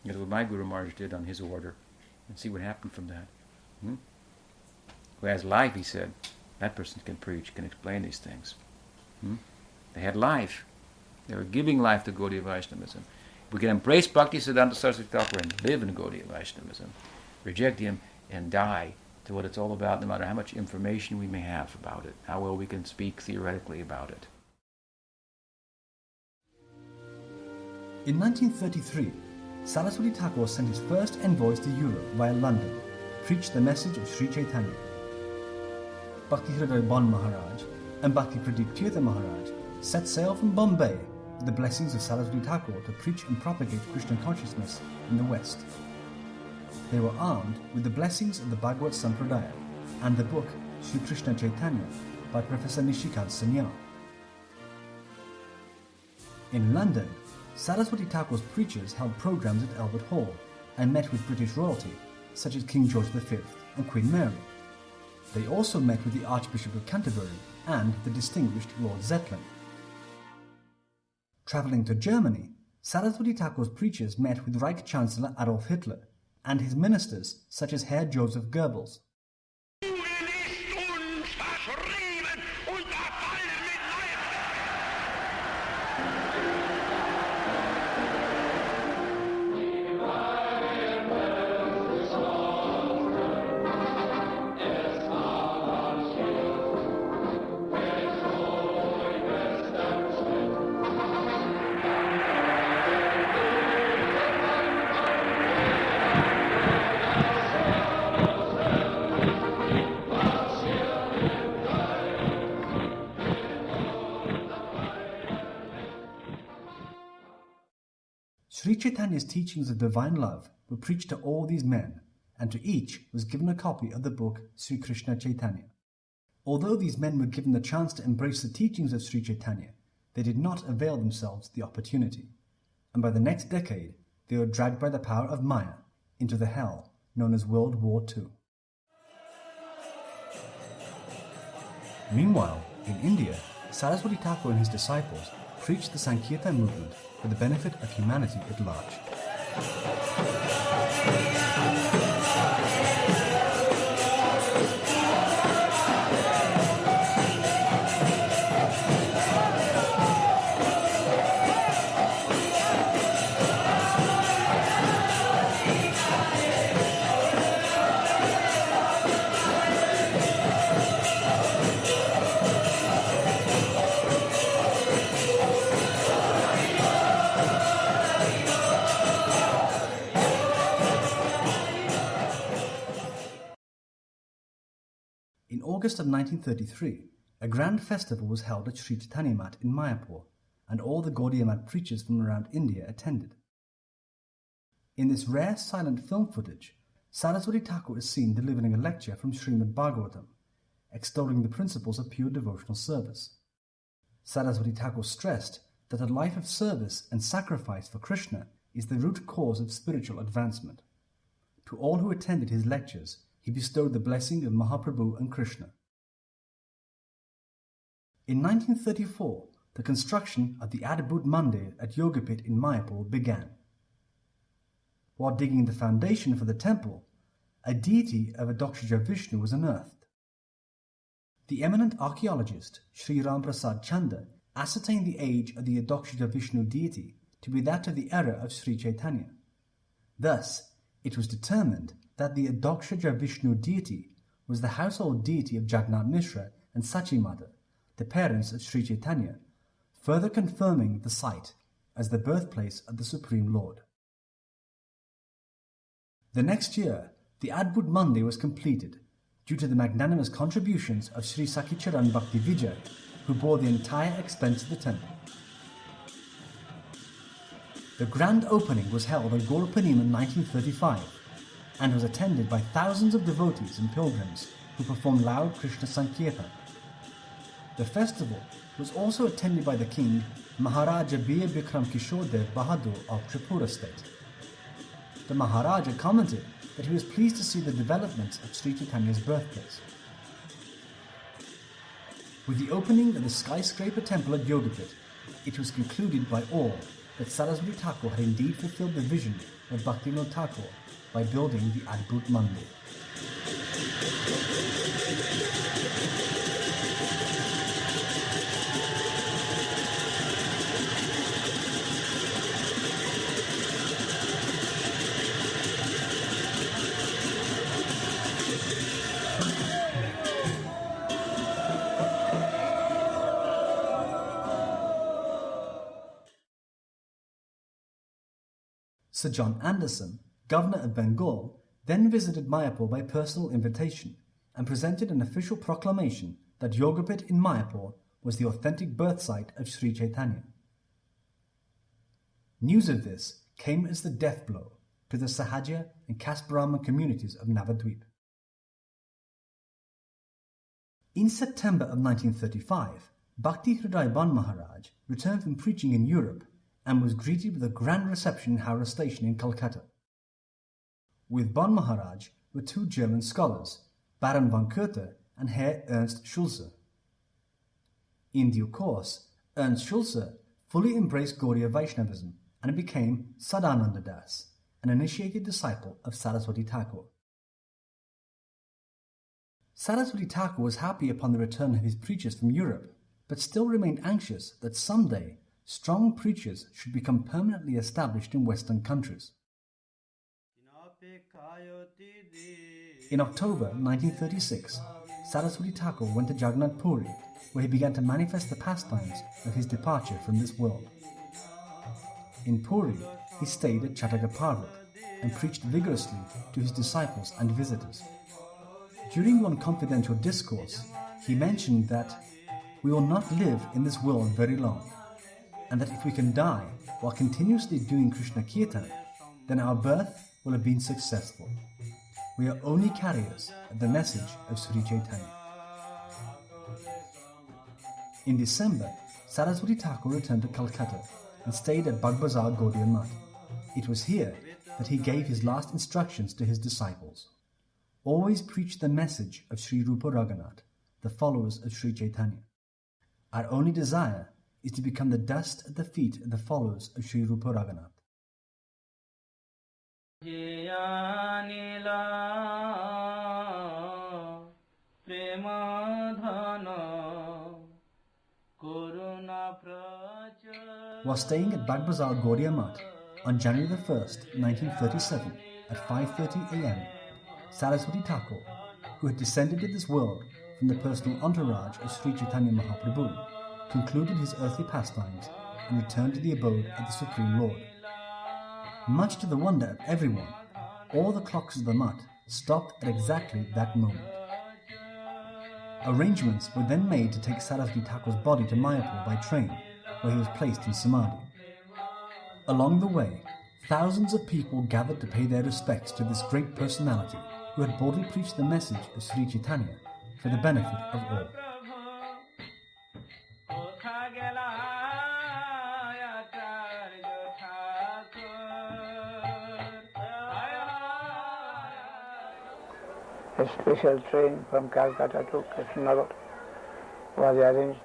That's what my Guru Maharaj did on his order. And see what happened from that. Who has life, he said, that person can preach, can explain these things. They had life. They were giving life to Gaudiya Vaishnavism. We can embrace Bhaktisiddhanta Saraswati Thakur and live in Gaudiya Vaishnavism, reject him and die to what it's all about, no matter how much information we may have about it, how well we can speak theoretically about it. In 1933, Saraswati Thakur sent his first envoys to Europe via London, preached the message of Sri Chaitanya. Bhakti Hriday Ban Maharaj and Bhakti Pradeep Tirtha Maharaj set sail from Bombay with the blessings of Saraswati Thakur to preach and propagate Krishna consciousness in the West. They were armed with the blessings of the Bhagavad Sampradaya and the book Sri Krishna Chaitanya by Professor Nishikant Sanyal. In London, Saraswati Thakur's preachers held programs at Albert Hall and met with British royalty such as King George V and Queen Mary. They also met with the Archbishop of Canterbury and the distinguished Lord Zetland. Travelling to Germany, Saraswati Thakur's preachers met with Reich Chancellor Adolf Hitler and his ministers such as Herr Joseph Goebbels. Sri Chaitanya's teachings of divine love were preached to all these men, and to each was given a copy of the book Sri Krishna Chaitanya. Although these men were given the chance to embrace the teachings of Sri Chaitanya, they did not avail themselves the opportunity, and by the next decade they were dragged by the power of Maya into the hell known as World War II. Meanwhile, in India, Saraswati Thakur and his disciples preached the Sankirtan movement for the benefit of humanity at large. In August of 1933, a grand festival was held at Sri Chaitanya Mat in Mayapur, and all the Gaudiya Mat preachers from around India attended. In this rare silent film footage, Saraswati Thakur is seen delivering a lecture from Srimad Bhagavatam, extolling the principles of pure devotional service. Saraswati Thakur stressed that a life of service and sacrifice for Krishna is the root cause of spiritual advancement. To all who attended his lectures, he bestowed the blessing of Mahaprabhu and Krishna. In 1934, the construction of the Adbhut Mandir at Yogapit in Mayapur began. While digging the foundation for the temple, a deity of Adokshija Vishnu was unearthed. The eminent archaeologist Sri Ram Prasad Chanda ascertained the age of the Adokshija Vishnu deity to be that of the era of Sri Chaitanya. Thus, it was determined that the Adokshija Vishnu deity was the household deity of Jagannath Mishra and Sachi Mata, the parents of Sri Chaitanya, further confirming the site as the birthplace of the Supreme Lord. The next year, the Adbhut Mandir was completed due to the magnanimous contributions of Sri Sakhicharan Bhakti Vijay, who bore the entire expense of the temple. The grand opening was held on Gaura Purnima in 1935 and was attended by thousands of devotees and pilgrims who performed loud Krishna Sankirtan. The festival was also attended by the king Maharaja Bir Bikram Kishore Dev Bahadur of Tripura state. The Maharaja commented that he was pleased to see the developments of Sri Chaitanya's birthplace. With the opening of the skyscraper temple at Yogapit, it was concluded by all that Saraswati Thakur had indeed fulfilled the vision of Bhaktivinoda Thakur by building the Adbhut Mandir. Sir John Anderson, Governor of Bengal, then visited Mayapur by personal invitation and presented an official proclamation that Yogapit in Mayapur was the authentic birth site of Sri Chaitanya. News of this came as the death blow to the Sahaja and caste Brahmin communities of Navadvip. In September of 1935, Bhakti Hriday Ban Maharaj returned from preaching in Europe and was greeted with a grand reception in Howrah Station in Calcutta. With Ban Maharaj were two German scholars, Baron von Goethe and Herr Ernst Schulze. In due course, Ernst Schulze fully embraced Gaudiya Vaishnavism and became Sadananda Das, an initiated disciple of Saraswati Thakur. Saraswati Thakur was happy upon the return of his preachers from Europe, but still remained anxious that someday strong preachers should become permanently established in Western countries. In October 1936, Saraswati Thakur went to Jagannath Puri, where he began to manifest the pastimes of his departure from this world. In Puri, he stayed at Chattagaparvat and preached vigorously to his disciples and visitors. During one confidential discourse, he mentioned that we will not live in this world very long, and that if we can die while continuously doing Krishna Kirtan, then our birth will have been successful. We are only carriers of the message of Sri Chaitanya. In December, Saraswati Thakur returned to Calcutta and stayed at Bagbazar Gaudiya Math. It was here that he gave his last instructions to his disciples. Always preach the message of Sri Rupa Raghunath, the followers of Sri Chaitanya. Our only desire is to become the dust at the feet of the followers of Sri Rupa Raghunath. While staying at Bagbazar Gaudiya Math on January the 1st, 1937 at 5:30 a.m., Saraswati Thakur, who had descended to this world from the personal entourage of Sri Chaitanya Mahaprabhu, concluded his earthly pastimes and returned to the abode of the Supreme Lord. Much to the wonder of everyone, all the clocks of the Math stopped at exactly that moment. Arrangements were then made to take Saraswati Thakur's body to Mayapur by train, where he was placed in Samadhi. Along the way, thousands of people gathered to pay their respects to this great personality who had boldly preached the message of Sri Chaitanya for the benefit of all. A special train from Calcutta to Krishnanagar was arranged,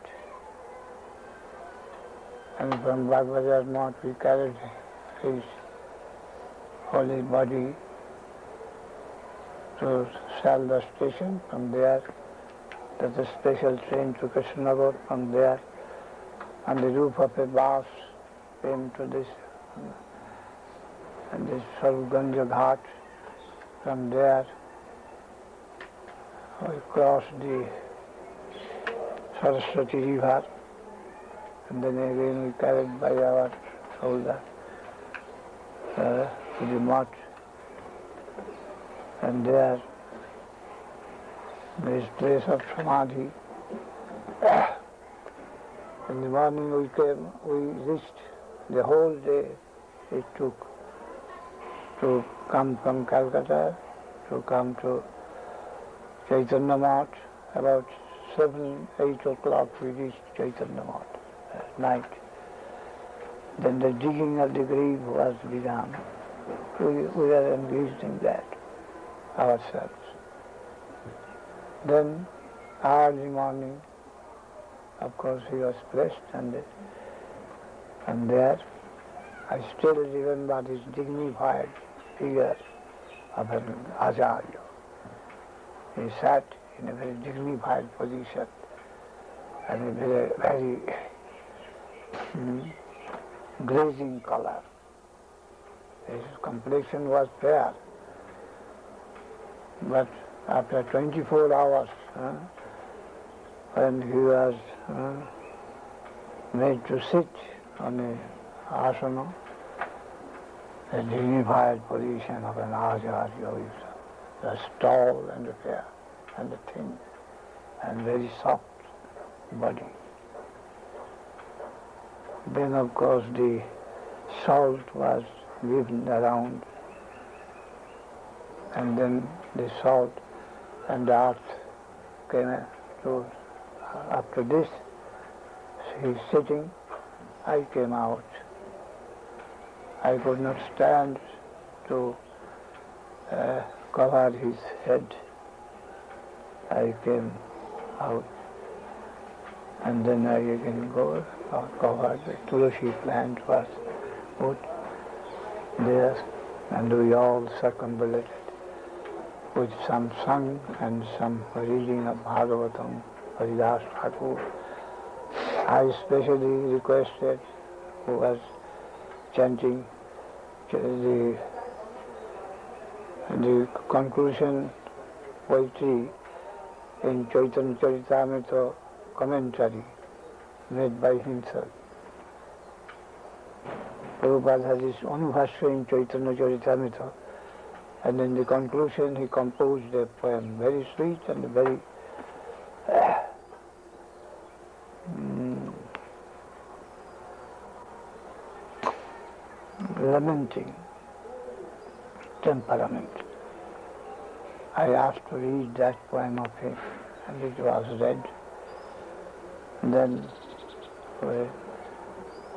and from Bagbazar Math we carried his holy body to Salda station. From there, there's a special train to Krishnanagar. From there, on the roof of a bus, came to this Sarvganja Ghat. From there, we crossed the Saraswati river, and then again we carried by our shoulder to the Math. And there, this place of Samadhi. In the morning we reached, the whole day it took to come from Calcutta, to come to Chaitanya Math. About 7, 8 o'clock we reached Chaitanya Math at night. Then the digging of the grave was begun. We were engaged in that ourselves. Then early morning, of course, he was blessed, and there I still remember this dignified figure of an Acharya. He sat in a very dignified position and a very glazing color. His complexion was fair, but after 24 hours, when he was made to sit on a asana, a dignified position of an Acharya, was tall and fair and thin. and very soft body. Then of course the salt was given around, and then the salt and the earth came to. After this, he's sitting, I came out. I could not stand to cover his head. I came out, and then I again covered. The tulsi plant was put there, and we all circumambulated with some song and some reading of Bhagavatam, Haridas Thakur. I especially requested, who was chanting the conclusion poetry in Chaitanya Charitamrita commentary made by himself. Prabhupada has his own bhashya in Chaitanya Charitamrita, and in the conclusion he composed a poem, very sweet and very lamenting temperament. I asked to read that poem of him, and it was read. Then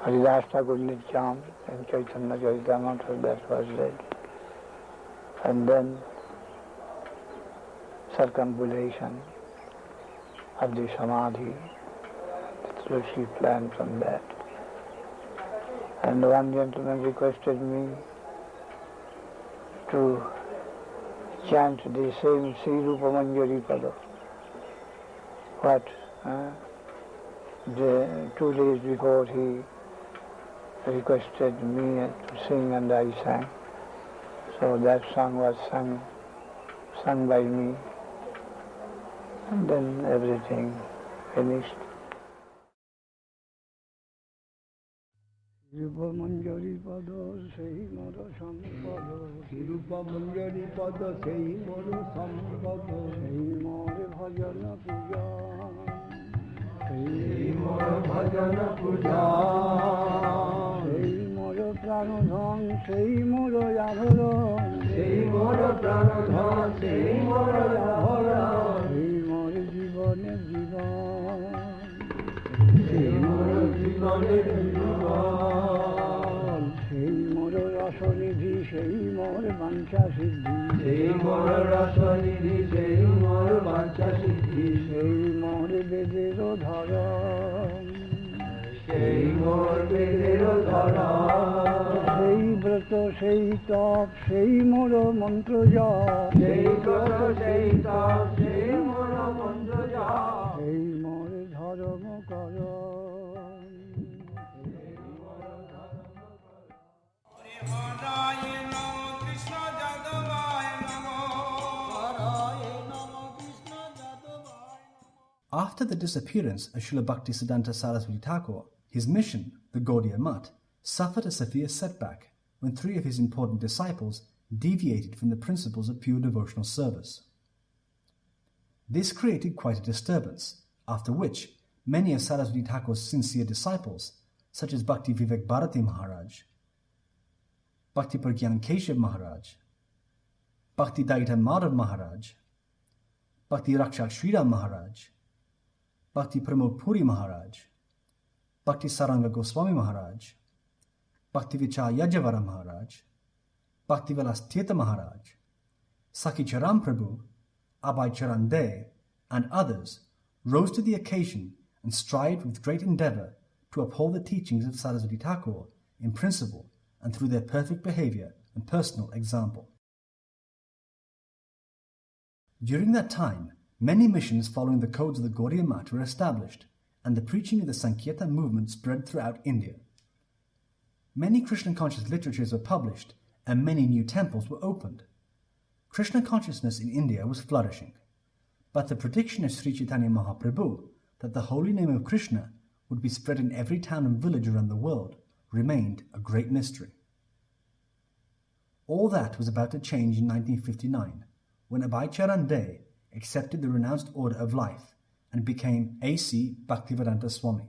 Haridas Thakur Nityam and Chaitanya Charitamrita, that was read. And then circumambulation of the Samadhi, the tulsi plant from that. And one gentleman requested me to chant the same Sri Rupa Manjari Pada. What? The 2 days before he requested me to sing, and I sang. So that song was sung by me, and then everything finished. Rupa Manjari Pada Sei Mara Sampada, Rupa Manjari Pada Sei Mara Sampada, Sei Mara Bhajana Puja, Sei Mara Bhajana Puja, Sei Mara Pranadhan, Sei Mara Yadharan, Sei Mara Pranadhan, Sei Mara Yadharan, Sei Mara Jivane Jivan, Sei Mara Jivane Jivan, Sei Mara Rasanidhi, Sei Mara Vancha Siddhi, Sei Mara Rasanidhi, Sei Mara Vancha Siddhi, Sei Mara Vedero Dharan, Sei Mara Vedero Dharan, Sei Brata, Sei Tap, Sei Mara Mantra Jap, Sei Brata, Sei Tap, Sei Mara Mantra Jap, Sei Mara Dharma Karan. After the disappearance of Srila Bhaktisiddhanta Saraswati Thakur, his mission, the Gaudiya Math, suffered a severe setback when 3 of his important disciples deviated from the principles of pure devotional service. This created quite a disturbance, after which many of Saraswati Thakur's sincere disciples, such as Bhakti Vivek Bharati Maharaj, Bhakti Pragyan Keshav Maharaj, Bhakti Daita Madhav Maharaj, Bhakti Rakshak Sriram Maharaj, Bhakti Pramod Puri Maharaj, Bhakti Saranga Goswami Maharaj, Bhakti Vichar Yajavara Maharaj, Bhakti Vilas Tirtha Maharaj, Sakhi Charan Prabhu, Abhay Charan De, and others rose to the occasion and strived with great endeavour to uphold the teachings of Saraswati Thakur in principle and through their perfect behaviour and personal example. During that time, many missions following the codes of the Gaudiya Math were established, and the preaching of the Sankirtan movement spread throughout India. Many Krishna conscious literatures were published, and many new temples were opened. Krishna consciousness in India was flourishing, but the prediction of Sri Chaitanya Mahaprabhu that the holy name of Krishna would be spread in every town and village around the world remained a great mystery. All that was about to change in 1959, when Abhay Charan De accepted the renounced order of life and became A.C. Bhaktivedanta Swami.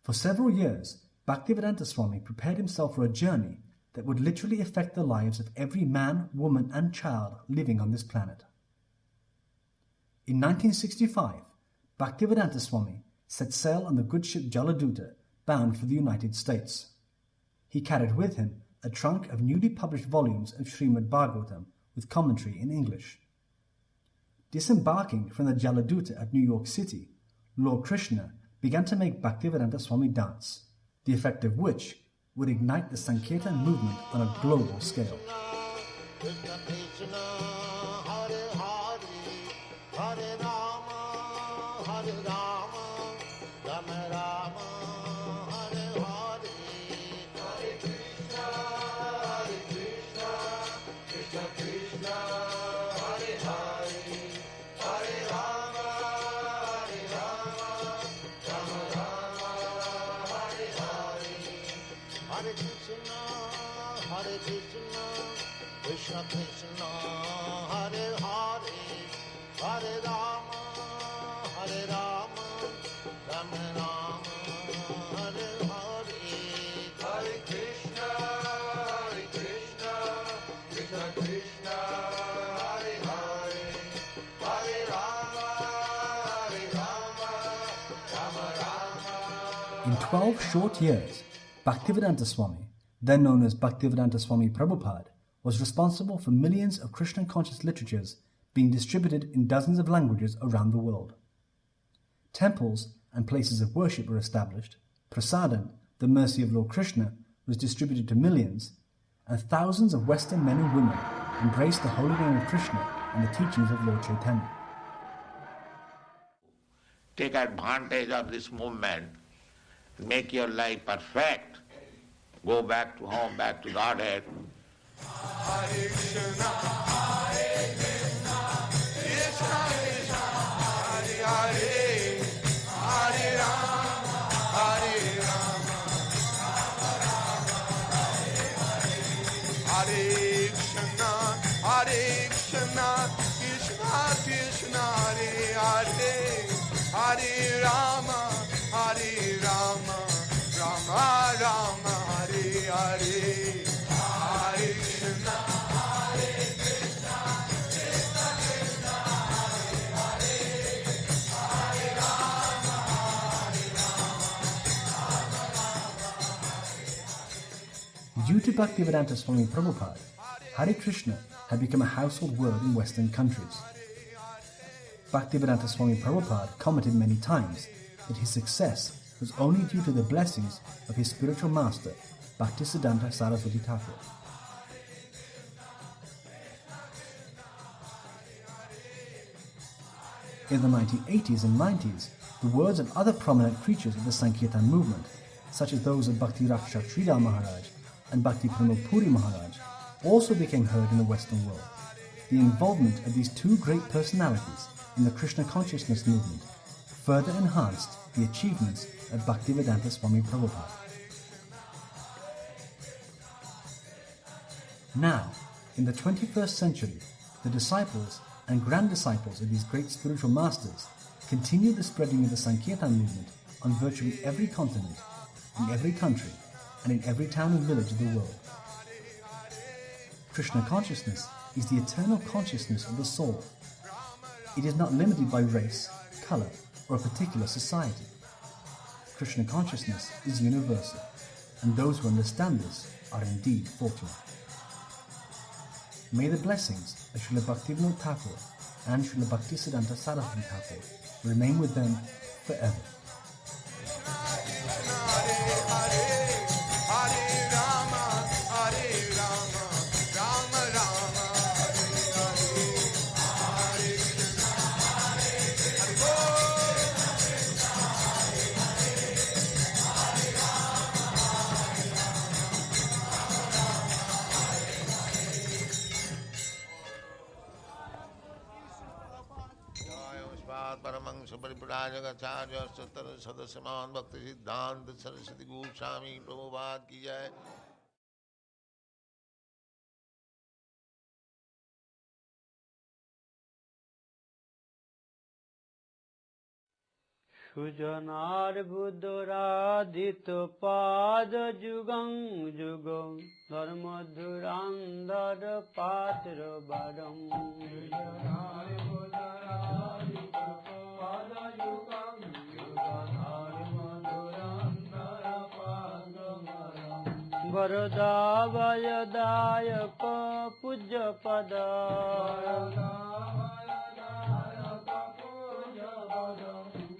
For several years, Bhaktivedanta Swami prepared himself for a journey that would literally affect the lives of every man, woman and child living on this planet. In 1965, Bhaktivedanta Swami set sail on the good ship Jaladuta, bound for the United States. He carried with him a trunk of newly published volumes of Srimad Bhagavatam with commentary in English. Disembarking from the Jaladuta at New York City, Lord Krishna began to make Bhaktivedanta Swami dance, the effect of which would ignite the Sankirtan movement on a global scale. In 12 short years, Bhaktivedanta Swami, then known as Bhaktivedanta Swami Prabhupada, was responsible for millions of Krishna conscious literatures being distributed in dozens of languages around the world. Temples and places of worship were established, prasadam, the mercy of Lord Krishna, was distributed to millions, and thousands of Western men and women embraced the holy name of Krishna and the teachings of Lord Chaitanya. Take advantage of this movement, make your life perfect, go back to home, back to Godhead. Hare Krishna, Hare Krishna, Krishna Krishna, Hare Hare, Hare Rama, Hare Rama, Hare Krishna, Hare Krishna, Krishna Krishna, Hare Hare, Hare Rama, Hare Rama, Rama Rama, Hare Hare. Due to Bhaktivedanta Swami Prabhupada, Hare Krishna had become a household word in Western countries. Bhaktivedanta Swami Prabhupada commented many times that his success was only due to the blessings of his spiritual master, Bhaktisiddhanta Saraswati Thakur. In the 1980s and 90s, the words of other prominent preachers of the Sankirtan movement, such as those of Bhakti Raksha Sridhar Maharaj and Bhakti Pramod Puri Maharaj, also became heard in the Western world. The involvement of these two great personalities in the Krishna consciousness movement further enhanced the achievements of Bhaktivedanta Swami Prabhupada. Now, in the 21st century, the disciples and grand disciples of these great spiritual masters continue the spreading of the Sankirtan movement on virtually every continent, in every country, and in every town and village of the world. Krishna consciousness is the eternal consciousness of the soul. It is not limited by race, color, or a particular society. Krishna consciousness is universal, and those who understand this are indeed fortunate. May the blessings of Srila Bhaktivinoda Thakur and Srila Bhaktisiddhanta Saraswati Thakur remain with them forever. परिपराजगाचार्य सतर सदस्यमान भक्ति सिद्धांत सरस्वती गोस्वामी प्रभुपाद की जय। সুজনার বুদরাদিত পাদ যুগং যুগং ধর্ম ধুরান্ধর পাত্র বারম সুজনার বুদরাদিত পাদ যুগং যুগং ধর্ম ধুরান্ধর পাত্র বারম বরদা বয়দায়ক পূজ্য পদ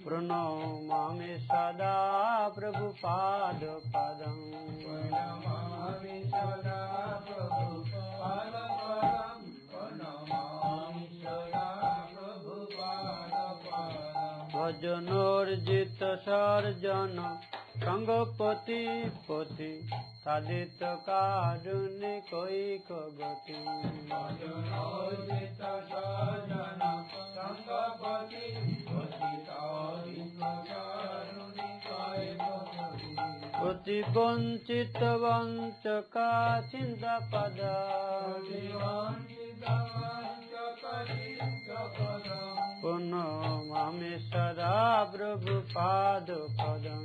প্রণমামি সদা প্রভু পাদ পদম প্রণমামি সদা প্রভু পাদ পদম প্রণমামি সদা প্রভু পাদ পদম ভজনোর্জিত সর্জন সঙ্গপতি পতি সাধিত কারুণিক গতি ভজনোর্জিত সর্জন সঙ্গপতি পতি সাধিত কারুণিক গতি অতি বঞ্চিত বঞ্চকা চিন্তা পদ পুনমামি সদা প্রভু পাদ পদম